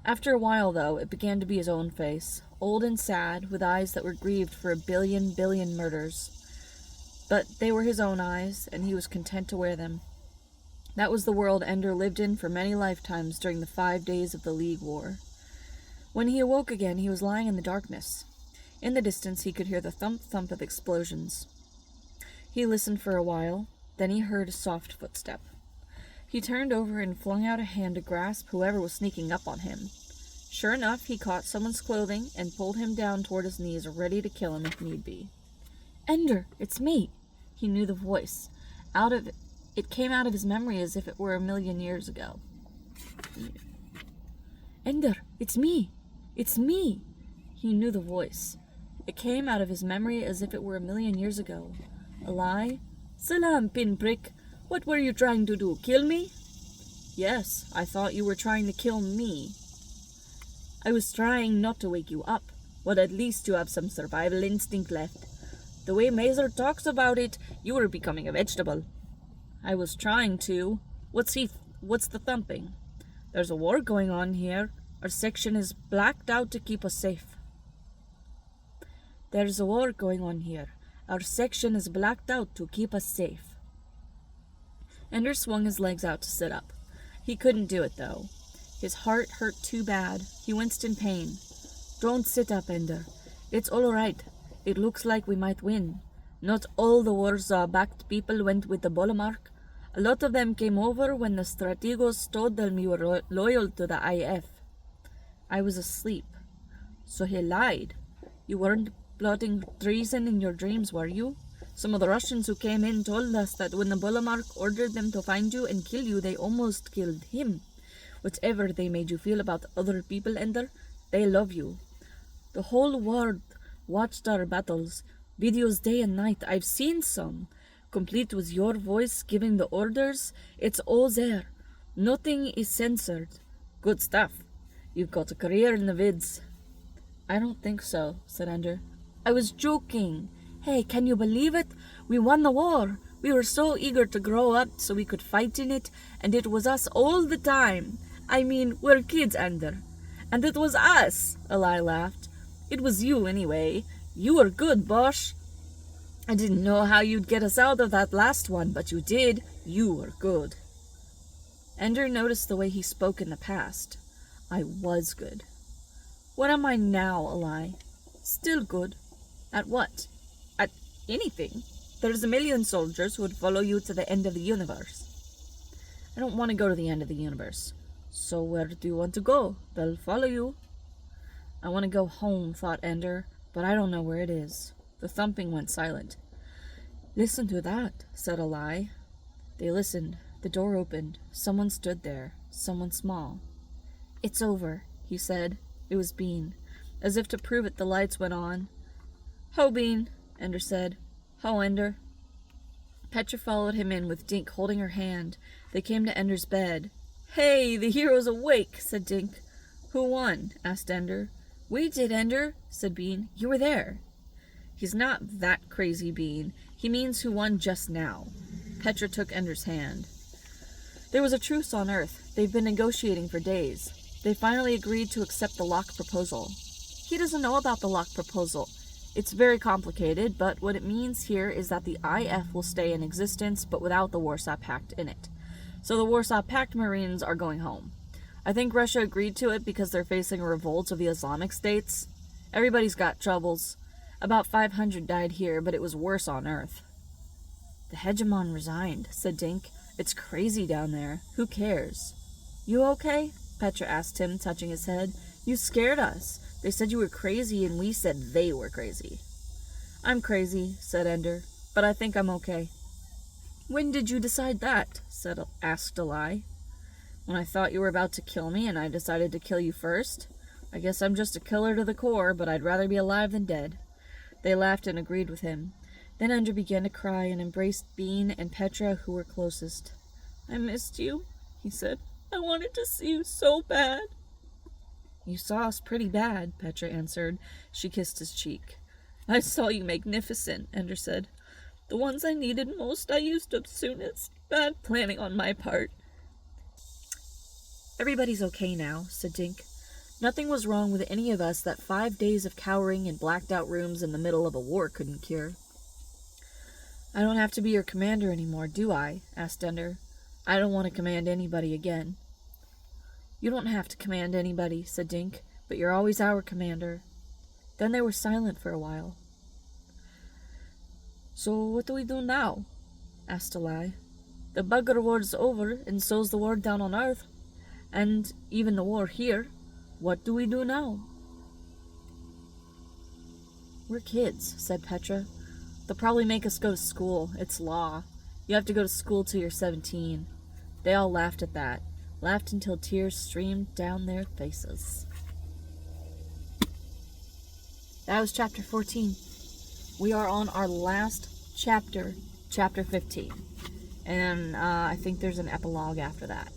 After a while, though, it began to be his own face, old and sad, with eyes that were grieved for a billion murders. But they were his own eyes, and he was content to wear them. That was the world Ender lived in for many lifetimes during the 5 days of the League War. When he awoke again, he was lying in the darkness. In the distance, he could hear the thump-thump of explosions. He listened for a while, then he heard a soft footstep. He turned over and flung out a hand to grasp whoever was sneaking up on him. Sure enough, he caught someone's clothing and pulled him down toward his knees, ready to kill him if need be. "Ender, it's me!" He knew the voice. It came out of his memory as if it were 1,000,000 years ago. "Ender, it's me! It's me!" He knew the voice. It came out of his memory as if it were 1,000,000 years ago. A lie? "Salam, pinprick! What were you trying to do, kill me?" "Yes, I thought you were trying to kill me." "I was trying not to wake you up, but at least you have some survival instinct left. The way Mazer talks about it, you were becoming a vegetable." "I was trying to. What's the thumping?" "There's a war going on here. Our section is blacked out to keep us safe." "There's a war going on here. Our section is blacked out to keep us safe." Ender swung his legs out to sit up. He couldn't do it, though. His heart hurt too bad. He winced in pain. "Don't sit up, Ender. It's all right. It looks like we might win. Not all the Warsaw-backed people went with the Bolomark. A lot of them came over when the Strategos told them you were loyal to the IF." "I was asleep." "So he lied. You weren't plotting treason in your dreams, were you? Some of the Russians who came in told us that when the Bolomark ordered them to find you and kill you, they almost killed him. Whatever they made you feel about other people, Ender, they love you. The whole world watched our battles, videos day and night. I've seen some, complete with your voice giving the orders. It's all there. Nothing is censored. Good stuff. You've got a career in the vids." "I don't think so," said Ender. "I was joking. Hey, can you believe it? We won the war. We were so eager to grow up so we could fight in it, and it was us all the time. I mean, we're kids, Ender. And it was us," Eli laughed. "It was you, anyway. You were good, Bosch. I didn't know how you'd get us out of that last one, but you did. You were good." Ender noticed the way he spoke in the past. "I was good." "What am I now, Eli?" "Still good." "At what?" "At anything. There's 1,000,000 soldiers who would follow you to the end of the universe." "I don't want to go to the end of the universe." "So where do you want to go? They'll follow you." "I want to go home," thought Ender, "but I don't know where it is." The thumping went silent. "Listen to that," said Eli. They listened. The door opened. Someone stood there. Someone small. "It's over," he said. It was Bean. As if to prove it, the lights went on. "Ho, Bean," Ender said. "Ho, Ender." Petra followed him in with Dink holding her hand. They came to Ender's bed. "Hey, the hero's awake," said Dink. "Who won?" asked Ender. "We did, Ender," said Bean. "You were there." "He's not that crazy, Bean. He means who won just now." Petra took Ender's hand. "There was a truce on Earth. They've been negotiating for days. They finally agreed to accept the Locke proposal." "He doesn't know about the Locke proposal." "It's very complicated, but what it means here is that the IF will stay in existence, but without the Warsaw Pact in it. So the Warsaw Pact Marines are going home. I think Russia agreed to it because they're facing a revolt of the Islamic states. Everybody's got troubles. About 500 died here, but it was worse on Earth." "The hegemon resigned," said Dink. "It's crazy down there. Who cares?" "You okay?" Petra asked him, touching his head. "You scared us. They said you were crazy, and we said they were crazy." "I'm crazy," said Ender, "but I think I'm okay." "When did you decide that?" asked Eli. "When I thought you were about to kill me, and I decided to kill you first. I guess I'm just a killer to the core, but I'd rather be alive than dead." They laughed and agreed with him. Then Ender began to cry and embraced Bean and Petra, who were closest. "I missed you," he said. "I wanted to see you so bad." "You saw us pretty bad," Petra answered. She kissed his cheek. "I saw you magnificent," Ender said. "The ones I needed most I used up soonest. Bad planning on my part." "Everybody's okay now," said Dink. "Nothing was wrong with any of us that 5 days of cowering in blacked-out rooms in the middle of a war couldn't cure." "I don't have to be your commander anymore, do I?" asked Ender. "I don't want to command anybody again." "You don't have to command anybody," said Dink, "but you're always our commander." Then they were silent for a while. "So what do we do now?" asked Eli. "The bugger war's over, and so's the war down on Earth, and even the war here. What do we do now?" "We're kids," said Petra. "They'll probably make us go to school. It's law. You have to go to school till you're 17. They all laughed at that. Laughed until tears streamed down their faces. That was chapter 14. We are on our last chapter, chapter 15. And I think there's an epilogue after that.